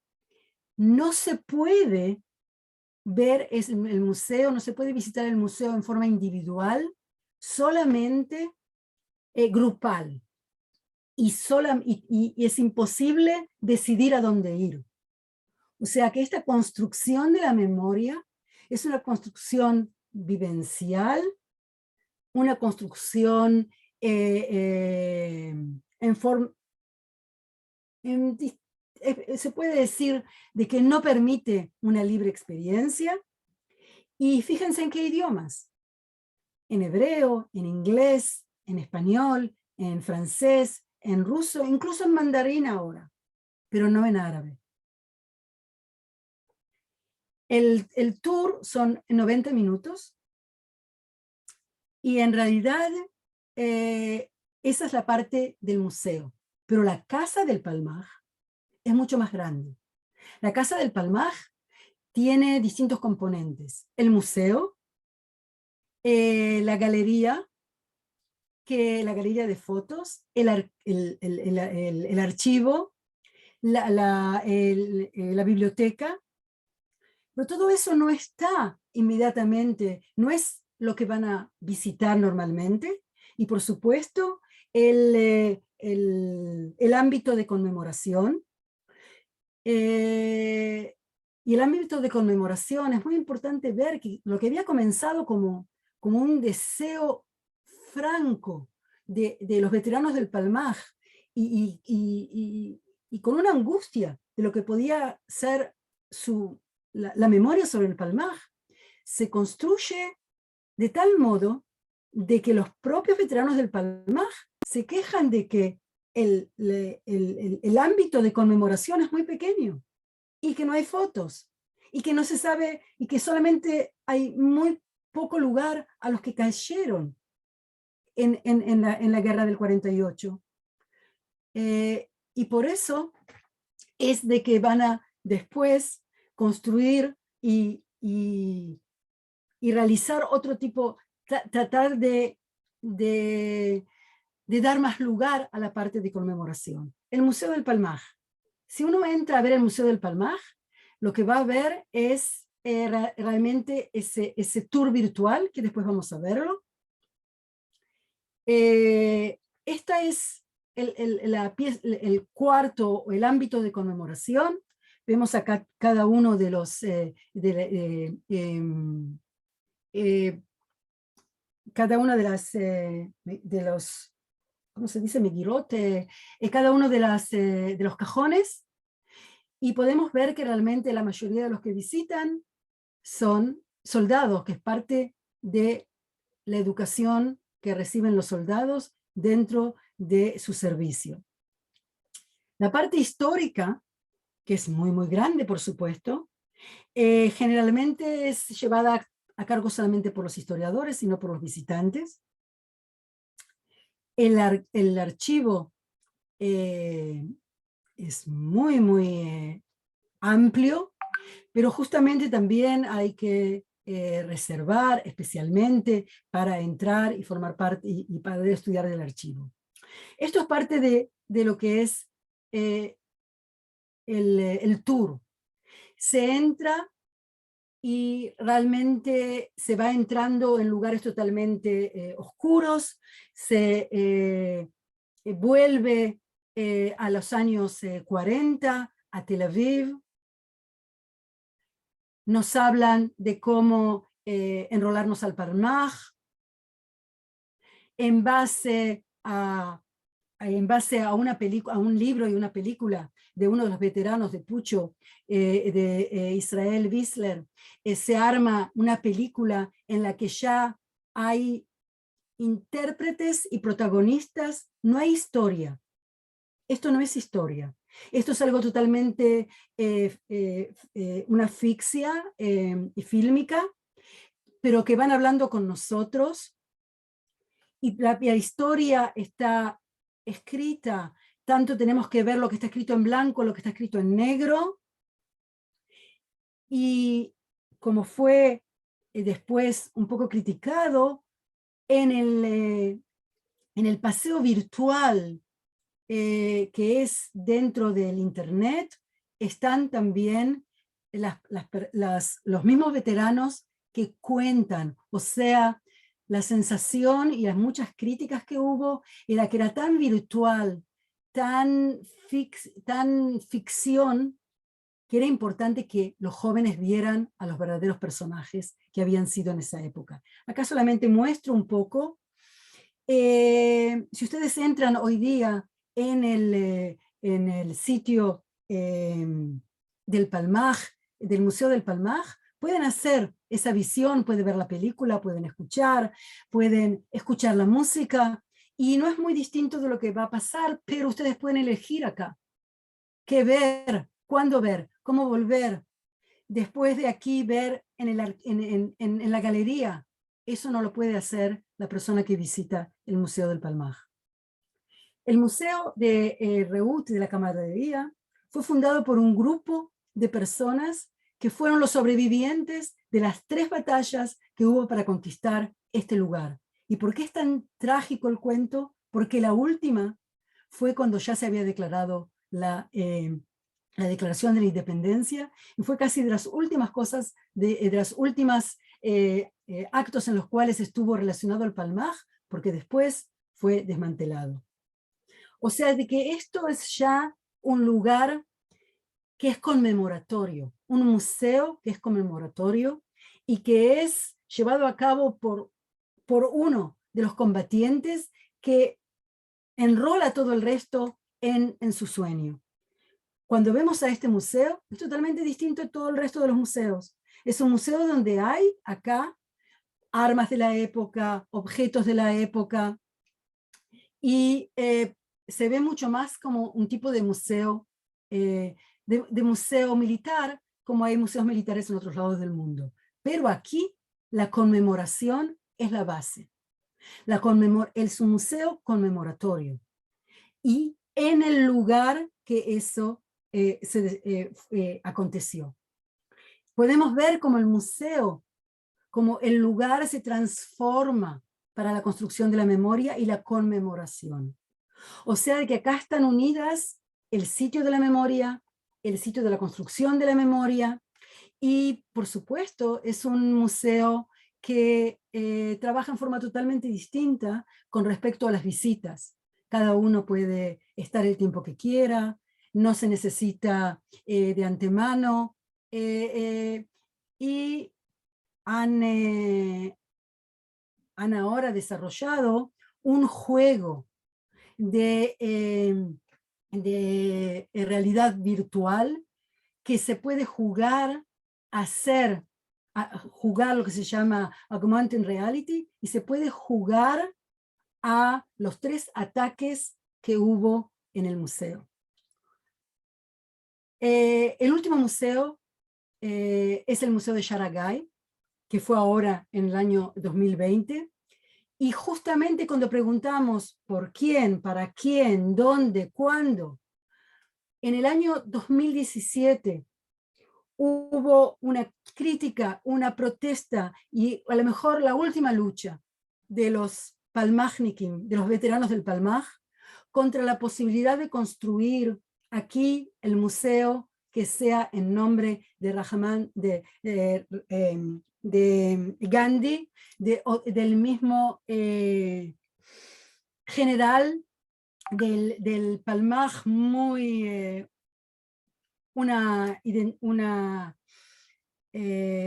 Speaker 3: No se puede ver el museo, no se puede visitar el museo en forma individual, solamente grupal. Y es imposible decidir a dónde ir. O sea que esta construcción de la memoria es una construcción vivencial, una construcción se puede decir de que no permite una libre experiencia. Y fíjense en qué idiomas. En hebreo, en inglés, en español, en francés, en ruso, incluso en mandarín ahora, pero no en árabe. El tour son 90 minutos y en realidad esa es la parte del museo, pero la Casa del Palmaj es mucho más grande. La Casa del Palmaj tiene distintos componentes. El museo, la galería de fotos, el archivo, la biblioteca, pero todo eso no está inmediatamente, no es lo que van a visitar normalmente, y por supuesto el ámbito de conmemoración. Y el ámbito de conmemoración es muy importante ver que lo que había comenzado como un deseo franco de los veteranos del Palmaj y con una angustia de lo que podía ser la memoria sobre el Palmaj, se construye de tal modo de que los propios veteranos del Palmaj se quejan de que el ámbito de conmemoración es muy pequeño y que no hay fotos y que no se sabe y que solamente hay muy poco lugar a los que cayeron en la guerra del 48. Y por eso es de que van a después construir y realizar otro tipo, tratar de dar más lugar a la parte de conmemoración. El Museo del Palmaj. Si uno entra a ver el Museo del Palmaj, lo que va a ver es realmente ese tour virtual, que después vamos a verlo. Esta es el cuarto, o el ámbito de conmemoración. Vemos acá cada uno de los cada una de los, ¿cómo se dice? Megirote, cada uno de los cajones, y podemos ver que realmente la mayoría de los que visitan son soldados, que es parte de la educación que reciben los soldados dentro de su servicio. La parte histórica, que es muy, muy grande, por supuesto, generalmente es llevada a cargo solamente por los historiadores y no por los visitantes. El archivo es muy, muy amplio, pero justamente también hay que reservar especialmente para entrar y formar parte y para estudiar del archivo. Esto es parte de lo que es el tour. Se entra y realmente se va entrando en lugares totalmente oscuros, se vuelve a los años 40, a Tel Aviv. Nos hablan de cómo enrolarnos al Palmaj, en base a un libro y una película de uno de los veteranos de Pucho, de Israel Wissler. Se arma una película en la que ya hay intérpretes y protagonistas, no hay historia. Esto no es historia. Esto es algo totalmente una ficción fílmica, pero que van hablando con nosotros, y la historia está escrita, tanto tenemos que ver lo que está escrito en blanco, lo que está escrito en negro, y como fue después un poco criticado, en el paseo virtual que es dentro del Internet, están también los mismos veteranos que cuentan, o sea, la sensación y las muchas críticas que hubo era que era tan virtual, tan ficción, que era importante que los jóvenes vieran a los verdaderos personajes que habían sido en esa época. Acá solamente muestro un poco. Si ustedes entran hoy día en el sitio del Palmaj, del Museo del Palmaj, pueden hacer esa visión, pueden ver la película, pueden escuchar la música, y no es muy distinto de lo que va a pasar, pero ustedes pueden elegir acá qué ver, cuándo ver, cómo volver, después de aquí ver en la galería. Eso no lo puede hacer la persona que visita el Museo del Palmaj. El Museo de Reut, de la camaradería, fue fundado por un grupo de personas que fueron los sobrevivientes de las 3 batallas que hubo para conquistar este lugar. ¿Y por qué es tan trágico el cuento? Porque la última fue cuando ya se había declarado la Declaración de la Independencia, y fue casi de las últimas cosas, de las últimas actos en los cuales estuvo relacionado el Palmaj, porque después fue desmantelado. O sea, de que esto es ya un lugar que es conmemoratorio, un museo que es conmemoratorio y que es llevado a cabo por uno de los combatientes que enrola todo el resto en su sueño. Cuando vemos a este museo, es totalmente distinto a todo el resto de los museos. Es un museo donde hay acá armas de la época, objetos de la época, y se ve mucho más como un tipo de museo, de museo militar, como hay museos militares en otros lados del mundo. Pero aquí la conmemoración es la base. Es un museo conmemoratorio. Y en el lugar que eso aconteció. Podemos ver cómo el museo, como el lugar se transforma para la construcción de la memoria y la conmemoración. O sea, de que acá están unidas el sitio de la memoria, el sitio de la construcción de la memoria, y por supuesto es un museo que trabaja en forma totalmente distinta con respecto a las visitas. Cada uno puede estar el tiempo que quiera, no se necesita de antemano, y han ahora desarrollado un juego de realidad virtual que se puede jugar, jugar lo que se llama Augmented Reality, y se puede jugar a los 3 ataques que hubo en el museo. El último museo es el Museo de Saragai, que fue ahora en el año 2020, y justamente cuando preguntamos por quién, para quién, dónde, cuándo, en el año 2017 hubo una crítica, una protesta, y a lo mejor la última lucha de los Palmajnikim, de los veteranos del Palmaj, contra la posibilidad de construir aquí el museo que sea en nombre de de Gandhi, del mismo general del Palmaj, muy una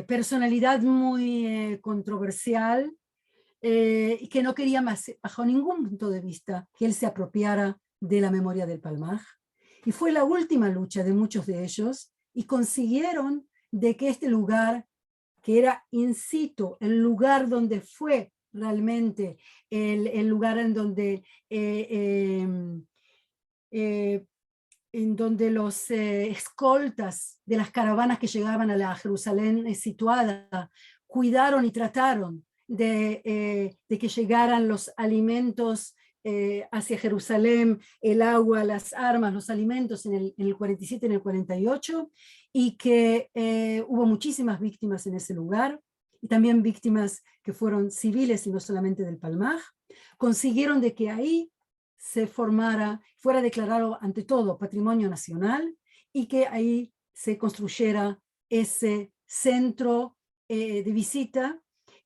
Speaker 3: personalidad muy controversial, y que no quería más, bajo ningún punto de vista, que él se apropiara de la memoria del Palmaj. Y fue la última lucha de muchos de ellos, y consiguieron de que este lugar, que era in situ, el lugar donde fue realmente el lugar en donde los escoltas de las caravanas que llegaban a la Jerusalén situada cuidaron y trataron de que llegaran los alimentos hacia Jerusalén, el agua, las armas, los alimentos en el 47, en el 48, y que hubo muchísimas víctimas en ese lugar, y también víctimas que fueron civiles y no solamente del Palmaj, consiguieron de que ahí se formara, fuera declarado ante todo patrimonio nacional y que ahí se construyera ese centro de visita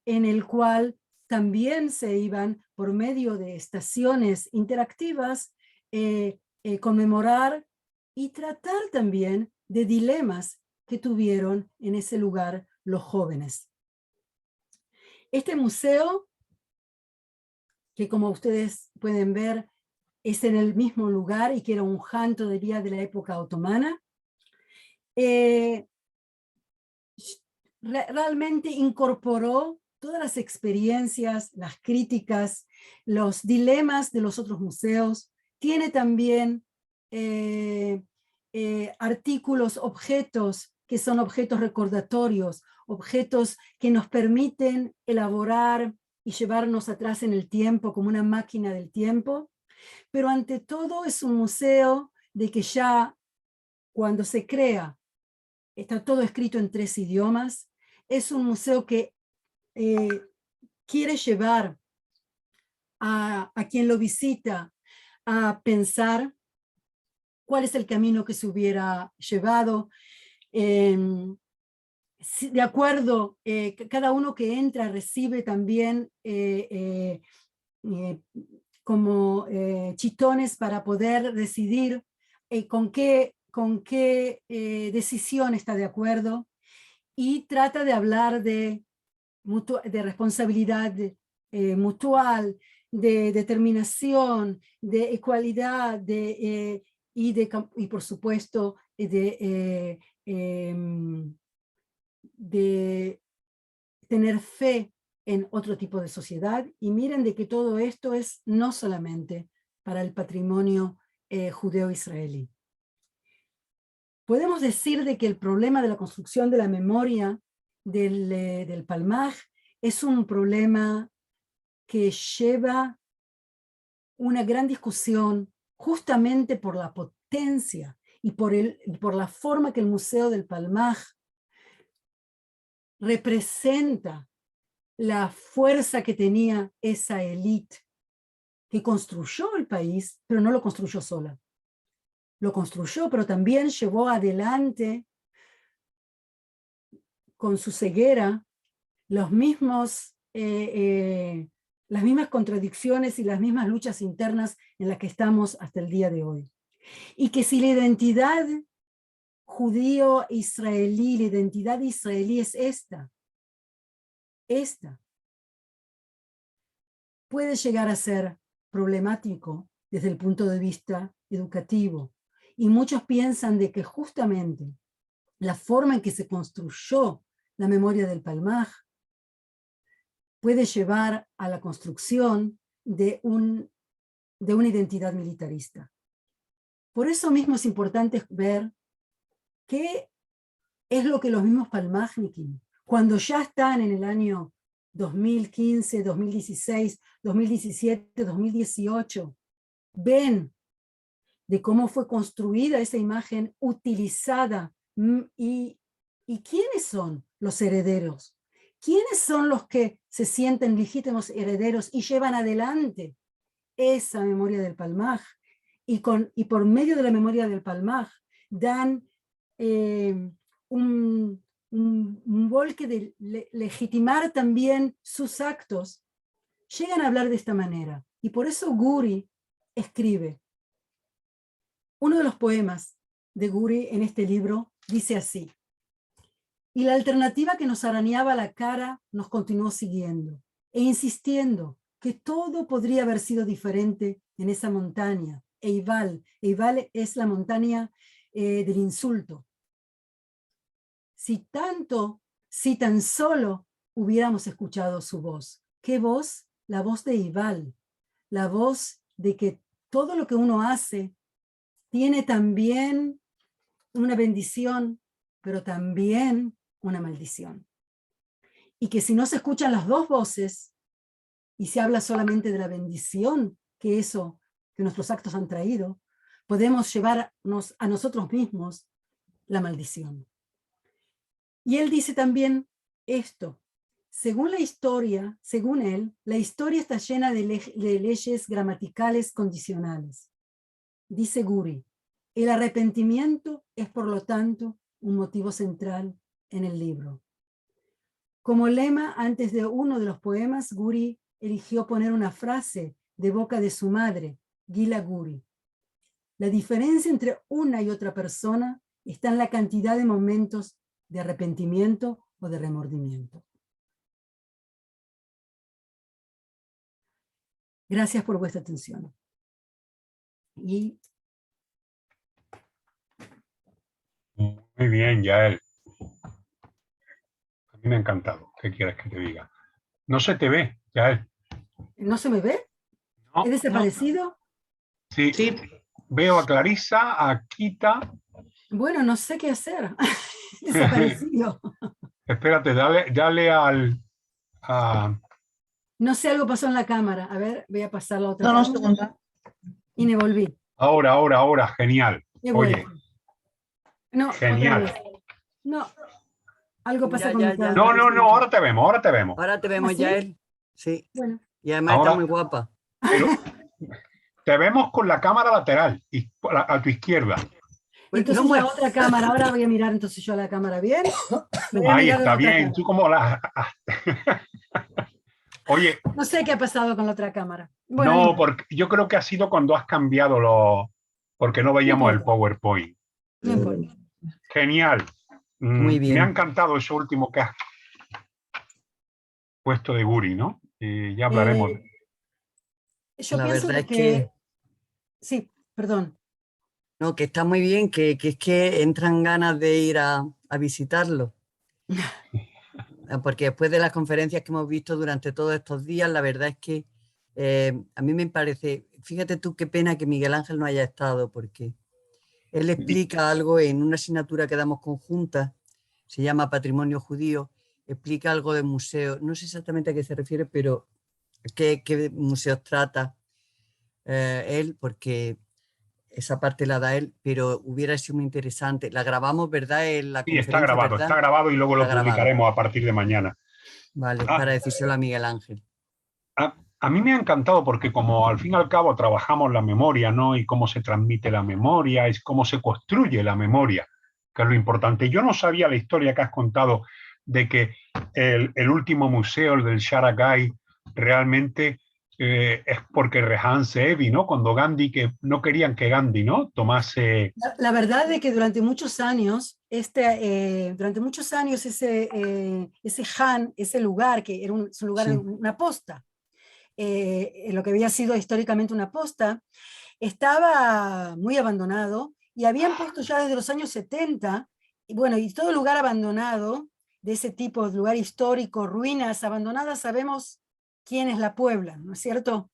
Speaker 3: en el cual también se iban por medio de estaciones interactivas conmemorar y tratar también de dilemas que tuvieron en ese lugar los jóvenes. Este museo, que como ustedes pueden ver, es en el mismo lugar y que era un han todavía de la época otomana, realmente incorporó todas las experiencias, las críticas, los dilemas de los otros museos. Tiene también artículos, objetos que son objetos recordatorios, objetos que nos permiten elaborar y llevarnos atrás en el tiempo como una máquina del tiempo, pero ante todo es un museo de que ya cuando se crea está todo escrito en 3 idiomas, es un museo que quiere llevar a quien lo visita a pensar cuál es el camino que se hubiera llevado, de acuerdo, cada uno que entra recibe también como chitones para poder decidir con qué decisión está de acuerdo, y trata de hablar de responsabilidad mutual, de determinación, de igualdad, y por supuesto de tener fe en otro tipo de sociedad. Y miren de que todo esto es no solamente para el patrimonio judeo-israelí. Podemos decir de que el problema de la construcción de la memoria del Palmaj es un problema que lleva una gran discusión justamente por la potencia y por la forma que el Museo del Palmaj representa la fuerza que tenía esa élite que construyó el país, pero no lo construyó sola. Lo construyó, pero también llevó adelante con su ceguera las mismas contradicciones y las mismas luchas internas en las que estamos hasta el día de hoy. Y que si la identidad judío-israelí, la identidad israelí es esta, puede llegar a ser problemático desde el punto de vista educativo. Y muchos piensan de que justamente la forma en que se construyó la memoria del Palmaj puede llevar a la construcción de una identidad militarista. Por eso mismo es importante ver qué es lo que los mismos palmajnikim, cuando ya están en el año 2015, 2016, 2017, 2018, ven de cómo fue construida esa imagen utilizada y quiénes son los herederos, quiénes son los que se sienten legítimos herederos y llevan adelante esa memoria del Palmaj, y por medio de la memoria del Palmaj dan un volque de legitimar también sus actos, llegan a hablar de esta manera. Y por eso Guri escribe. Uno de los poemas de Guri en este libro dice así: y la alternativa que nos arañaba la cara nos continuó siguiendo e insistiendo que todo podría haber sido diferente en esa montaña, Eival es la montaña del insulto. Si tan solo hubiéramos escuchado su voz. ¿Qué voz? La voz de Eival, la voz de que todo lo que uno hace tiene también una bendición, pero también una maldición. Y que si no se escuchan las dos voces y se habla solamente de la bendición que nuestros actos han traído, podemos llevarnos a nosotros mismos la maldición. Y él dice también esto: según él, la historia está llena de leyes gramaticales condicionales. Dice Guri, el arrepentimiento es por lo tanto un motivo central en el libro. Como lema, antes de uno de los poemas, Guri eligió poner una frase de boca de su madre, Gila Guri. La diferencia entre una y otra persona está en la cantidad de momentos de arrepentimiento o de remordimiento. Gracias por vuestra atención. Y
Speaker 2: Muy bien, Yael. A mí me ha encantado. ¿Qué quieres que te diga? No se te ve, Yael.
Speaker 3: ¿no se me ve?
Speaker 2: No,
Speaker 3: ¿He desaparecido?
Speaker 2: sí,
Speaker 1: Sí,
Speaker 2: veo a Clarisa, a Kita.
Speaker 3: Bueno, no sé qué hacer. He desaparecido.
Speaker 2: Espérate, dale a...
Speaker 3: No sé, algo pasó en la cámara. A ver, voy a pasar la otra
Speaker 1: no, no,
Speaker 3: cámara.
Speaker 1: segunda.
Speaker 3: Y me volví.
Speaker 2: Ahora, genial.
Speaker 3: He
Speaker 2: Oye,
Speaker 3: vuelto. No, otra
Speaker 2: genial.
Speaker 3: vez. No, algo pasa
Speaker 4: Ya,
Speaker 3: con
Speaker 4: ya,
Speaker 3: mi
Speaker 4: ya.
Speaker 3: cámara.
Speaker 2: No, ahora te vemos, ahora te vemos.
Speaker 4: Ahora te vemos,
Speaker 3: ¿Ah, sí?
Speaker 4: Yael. Sí.
Speaker 3: Bueno,
Speaker 4: Y además
Speaker 2: Ahora-
Speaker 4: está muy guapa.
Speaker 2: Pero te vemos con la cámara lateral y a tu izquierda.
Speaker 3: entonces
Speaker 4: No,
Speaker 3: la otra cámara. Ahora voy a mirar entonces yo a la cámara. ¿Bien? Me voy a
Speaker 2: Ahí
Speaker 3: mirar en
Speaker 2: está
Speaker 3: la otra
Speaker 2: bien.
Speaker 3: cámara.
Speaker 2: Tú como la... Oye,
Speaker 3: No sé qué ha pasado con la otra cámara. Bueno,
Speaker 2: no,
Speaker 3: importa,
Speaker 2: porque yo creo que ha sido cuando has cambiado porque no veíamos el
Speaker 3: importa.
Speaker 2: PowerPoint.
Speaker 3: no importa.
Speaker 2: Genial.
Speaker 4: Muy bien.
Speaker 2: Me ha encantado eso último que has puesto de Guri, ¿no? Ya hablaremos.
Speaker 3: Yo
Speaker 4: La
Speaker 3: pienso
Speaker 4: verdad
Speaker 3: de
Speaker 4: es que-
Speaker 3: Sí, perdón.
Speaker 4: No, que está muy bien, que es que entran ganas de ir a visitarlo. Porque después de las conferencias que hemos visto durante todos estos días, la verdad es que a mí me parece, fíjate tú qué pena que Miguel Ángel no haya estado, porque él explica algo en una asignatura que damos conjunta, se llama Patrimonio Judío, explica algo de museo, no sé exactamente a qué se refiere, pero qué museos trata él, porque esa parte la da él, pero hubiera sido muy interesante. La grabamos, ¿verdad? En la
Speaker 2: Sí,
Speaker 4: conferencia, ¿verdad?
Speaker 2: está grabado y luego
Speaker 4: Está
Speaker 2: lo
Speaker 4: grabado.
Speaker 2: publicaremos a partir de mañana.
Speaker 4: Vale,
Speaker 2: Ah,
Speaker 4: para decírselo a Miguel Ángel.
Speaker 2: a mí me ha encantado porque como al fin y al cabo trabajamos la memoria, ¿no? Y cómo se transmite la memoria, es cómo se construye la memoria, que es lo importante. Yo no sabía la historia que has contado de que el último museo, el del Sharagai, realmente es porque Rehan Seevi, ¿no? Cuando Gandhi, que no querían que Gandhi, ¿no? Tomase...
Speaker 3: La verdad es que durante muchos años, ese Han, ese lugar, que era es un lugar,
Speaker 4: Sí.
Speaker 3: una posta, lo que había sido históricamente una posta, estaba muy abandonado y habían puesto ya desde los años 70, y bueno, y todo lugar abandonado, de ese tipo, de lugar histórico, ruinas abandonadas, sabemos quiénes la pueblan, ¿no es cierto?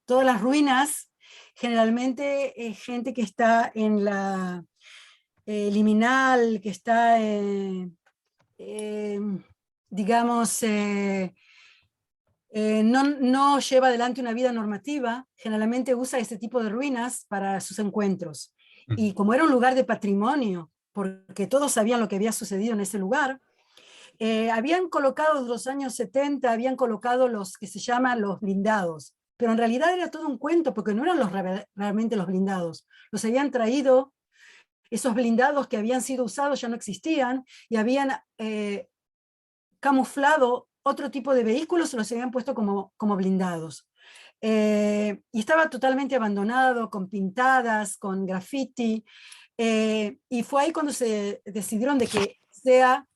Speaker 3: Todas las ruinas, generalmente gente que está en la liminal, que está, digamos, no lleva adelante una vida normativa, generalmente usa este tipo de ruinas para sus encuentros. Y como era un lugar de patrimonio, porque todos sabían lo que había sucedido en ese lugar, habían colocado desde los años 70, habían colocado los que se llaman los blindados, pero en realidad era todo un cuento, porque no eran realmente los blindados, los habían traído, esos blindados que habían sido usados ya no existían, y habían camuflado otro tipo de vehículos y los habían puesto como blindados. Y estaba totalmente abandonado, con pintadas, con graffiti, y fue ahí cuando se decidieron de que sea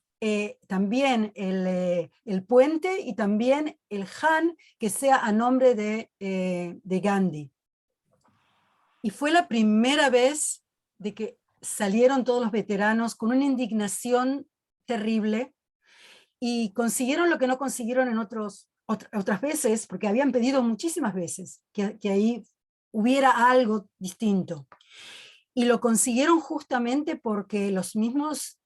Speaker 3: también el puente y también el Han que sea a nombre de Gandhi. Y fue la primera vez de que salieron todos los veteranos con una indignación terrible y consiguieron lo que no consiguieron en otras veces, porque habían pedido muchísimas veces que ahí hubiera algo distinto. Y lo consiguieron justamente porque las mismas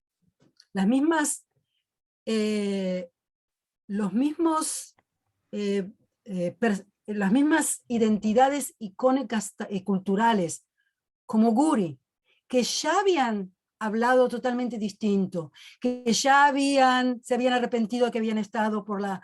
Speaker 3: identidades icónicas culturales, como Guri, que ya habían hablado totalmente distinto, que ya se habían arrepentido que habían estado por la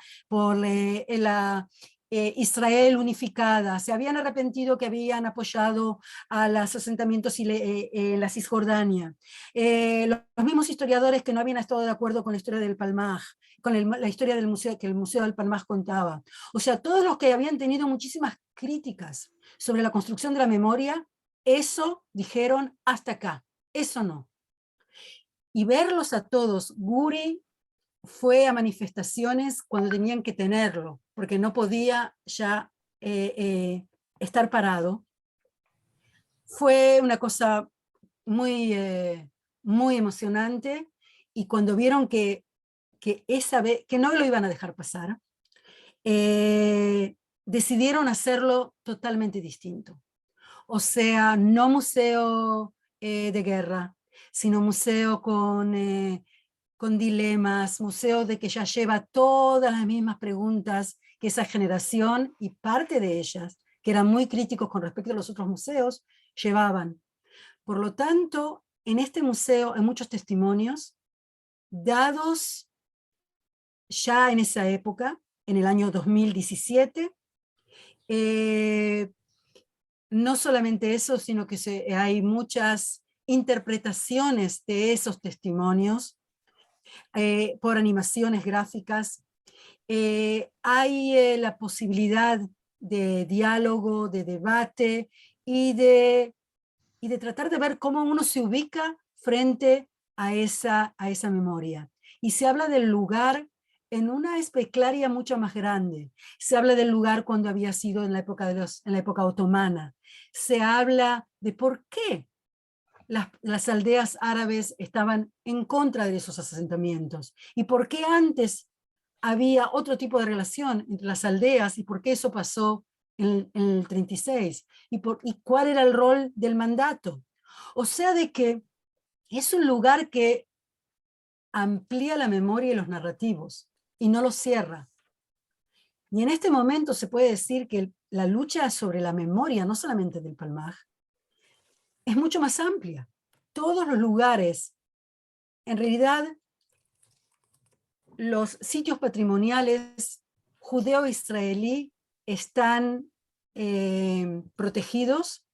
Speaker 3: Israel unificada, se habían arrepentido que habían apoyado a los asentamientos en la Cisjordania. Los mismos historiadores que no habían estado de acuerdo con la historia del Palmaj, con la historia del museo que el Museo del Palmaj contaba. O sea, todos los que habían tenido muchísimas críticas sobre la construcción de la memoria, eso dijeron hasta acá, eso no. Y verlos a todos, Guri fue a manifestaciones cuando tenían que tenerlo, porque no podía ya estar parado. Fue una cosa muy, muy emocionante, y cuando vieron que esa vez, que no lo iban a dejar pasar, decidieron hacerlo totalmente distinto. O sea, no museo de guerra, sino museo con dilemas, museo de que ya lleva todas las mismas preguntas que esa generación y parte de ellas, que eran muy críticos con respecto a los otros museos, llevaban. Por lo tanto, en este museo hay muchos testimonios dados ya en esa época, en el año 2017. No solamente eso, sino que hay muchas interpretaciones de esos testimonios por animaciones gráficas. Hay la posibilidad de diálogo, de debate y de tratar de ver cómo uno se ubica frente a esa memoria. Y se habla del lugar en una espeklaria mucho más grande. Se habla del lugar cuando había sido en la época otomana. Se habla de por qué las aldeas árabes estaban en contra de esos asentamientos y por qué antes había otro tipo de relación entre las aldeas y por qué eso pasó en el 36 y cuál era el rol del mandato. O sea, de que es un lugar que amplía la memoria y los narrativos y no los cierra. Y en este momento se puede decir que la lucha sobre la memoria, no solamente del Palmaj, es mucho más amplia. Todos los lugares, en realidad, los sitios patrimoniales judeo-israelí están protegidos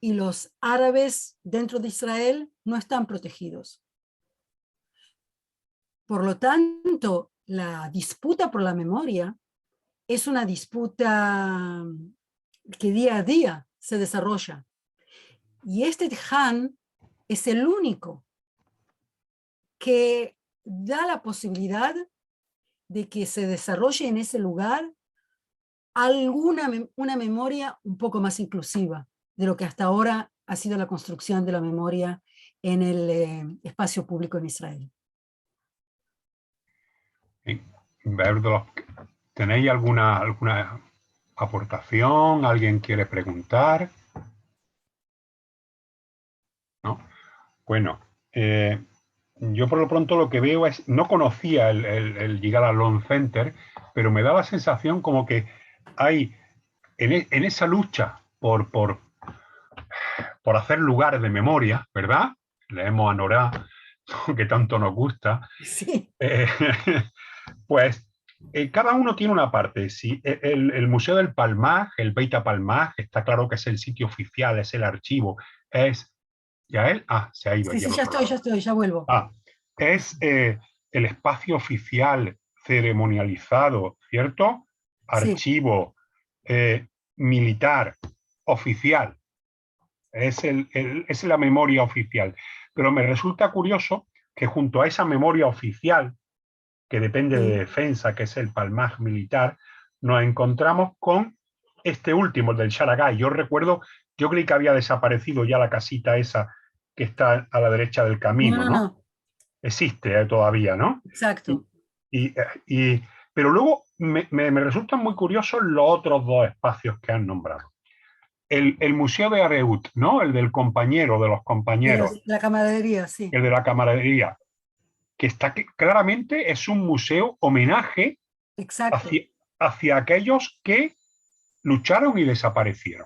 Speaker 3: y los árabes dentro de Israel no están protegidos. Por lo tanto, la disputa por la memoria es una disputa que día a día se desarrolla. Y este Teján es el único que da la posibilidad de que se desarrolle en ese lugar una memoria un poco más inclusiva de lo que hasta ahora ha sido la construcción de la memoria en el espacio público en Israel.
Speaker 2: ¿Tenéis alguna aportación? ¿Alguien quiere preguntar? ¿No? Bueno, yo por lo pronto lo que veo es, no conocía el Yigal Allon Center, pero me da la sensación como que hay en esa lucha por hacer lugares de memoria, ¿verdad? Leemos a Norá, que tanto nos gusta.
Speaker 3: Sí.
Speaker 2: Pues cada uno tiene una parte. Si el Museo del Palmaj, el Beit HaPalmaj, está claro que es el sitio oficial, es el archivo, es... ¿Ya él? Ah, se ha ido.
Speaker 3: Sí, ya vuelvo.
Speaker 2: Ah, es el espacio oficial ceremonializado, ¿cierto? Archivo militar oficial. Es la memoria oficial. Pero me resulta curioso que junto a esa memoria oficial, que depende de defensa, que es el Palmaj militar, nos encontramos con este último, el del Sharagai. Yo creí que había desaparecido ya la casita esa que está a la derecha del camino, ¿no? Existe todavía, ¿no?
Speaker 3: Exacto.
Speaker 2: Pero luego me resultan muy curiosos los otros dos espacios que han nombrado. El Museo de Areut, ¿no? El del compañero, de los compañeros.
Speaker 3: La camaradería, sí.
Speaker 2: El de la camaradería. Que claramente es un museo homenaje hacia aquellos que lucharon y desaparecieron.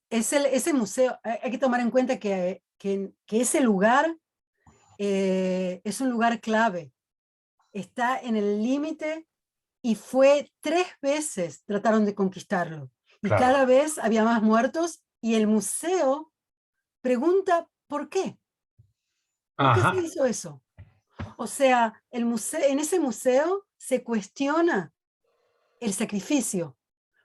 Speaker 3: Ese museo, hay que tomar en cuenta que que ese lugar es un lugar clave. Está en el límite y fue 3 veces trataron de conquistarlo. Y
Speaker 2: Claro.
Speaker 3: cada vez había más muertos y el museo pregunta ¿por qué? ¿Por qué
Speaker 2: Ajá.
Speaker 3: se hizo eso? O sea, en ese museo se cuestiona el sacrificio,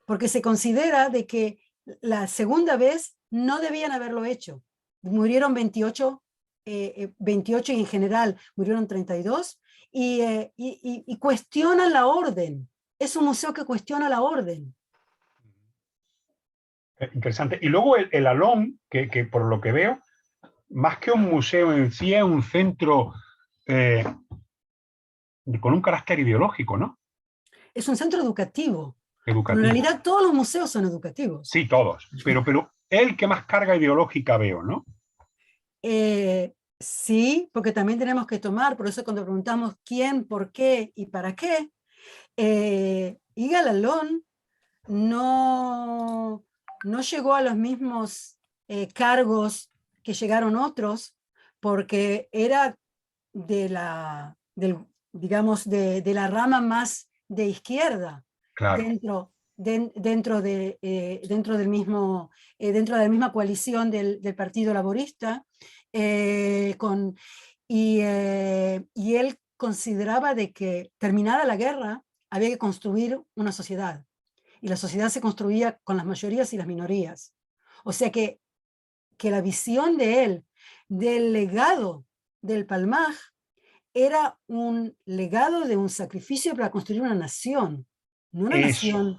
Speaker 3: porque se considera de que la segunda vez no debían haberlo hecho. Murieron 28 y en general murieron 32, y cuestionan la orden. Es un museo que cuestiona la orden.
Speaker 2: Interesante. Y luego el Alón, que por lo que veo, más que un museo en sí, es un centro con un carácter ideológico, ¿no?
Speaker 3: Es un centro educativo. Pero en
Speaker 2: Educativo.
Speaker 3: realidad todos los museos son educativos.
Speaker 2: Sí, todos. Pero el que más carga ideológica veo, ¿no?
Speaker 3: Sí, porque también tenemos que tomar, por eso cuando preguntamos quién, por qué y para qué, Yigal Allon no llegó a los mismos cargos que llegaron otros, porque era digamos, de la rama más de izquierda,
Speaker 2: Claro.
Speaker 3: dentro del mismo, dentro de la misma coalición del Partido Laborista, y él consideraba de que terminada la guerra había que construir una sociedad, y la sociedad se construía con las mayorías y las minorías. O sea que la visión de él del legado del Palmaj era un legado de un sacrificio para construir una nación, no una
Speaker 2: Eso.
Speaker 3: nación,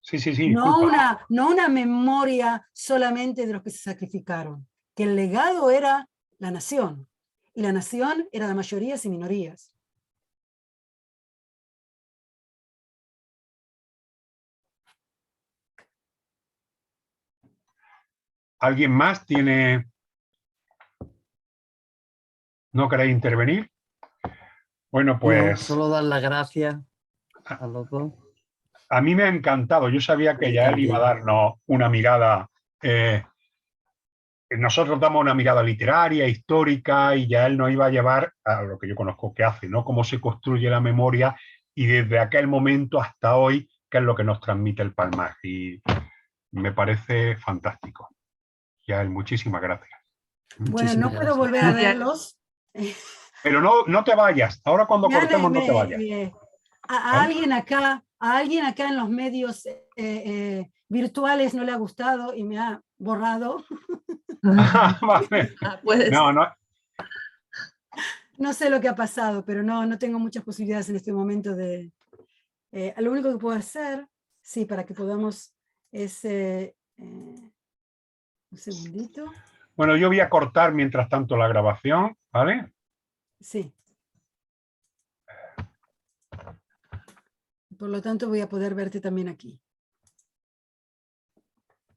Speaker 2: Sí, disculpa.
Speaker 3: no una memoria solamente de los que se sacrificaron, que el legado era la nación, y la nación era de mayorías y minorías.
Speaker 2: ¿Alguien más tiene? ¿No queréis intervenir? Bueno,
Speaker 4: No,
Speaker 2: pues
Speaker 4: solo dar las gracias a los dos.
Speaker 2: a mí me ha encantado. Yo sabía que
Speaker 4: Y
Speaker 2: ya él iba a
Speaker 4: también.
Speaker 2: darnos una mirada. Nosotros damos una mirada literaria, histórica, y ya él nos iba a llevar a lo que yo conozco que hace, ¿no? Cómo se construye la memoria y desde aquel momento hasta hoy, qué es lo que nos transmite el Palmaj. Y me parece fantástico. Ya él, muchísimas gracias.
Speaker 3: Bueno, no
Speaker 4: Muchísimas
Speaker 3: puedo
Speaker 4: gracias.
Speaker 3: volver a
Speaker 1: Gracias.
Speaker 3: verlos.
Speaker 2: Pero no te vayas. Ahora cuando
Speaker 3: Ya
Speaker 2: cortemos no te vayas.
Speaker 3: a alguien acá en los medios virtuales no le ha gustado y me ha borrado.
Speaker 2: Vale.
Speaker 1: Pues,
Speaker 2: No.
Speaker 3: No sé lo que ha pasado, pero no tengo muchas posibilidades en este momento de... lo único que puedo hacer, sí, para que podamos, es... un segundito.
Speaker 2: Bueno, yo voy a cortar mientras tanto la grabación, ¿vale?
Speaker 3: Sí. Por lo tanto voy a poder verte también aquí.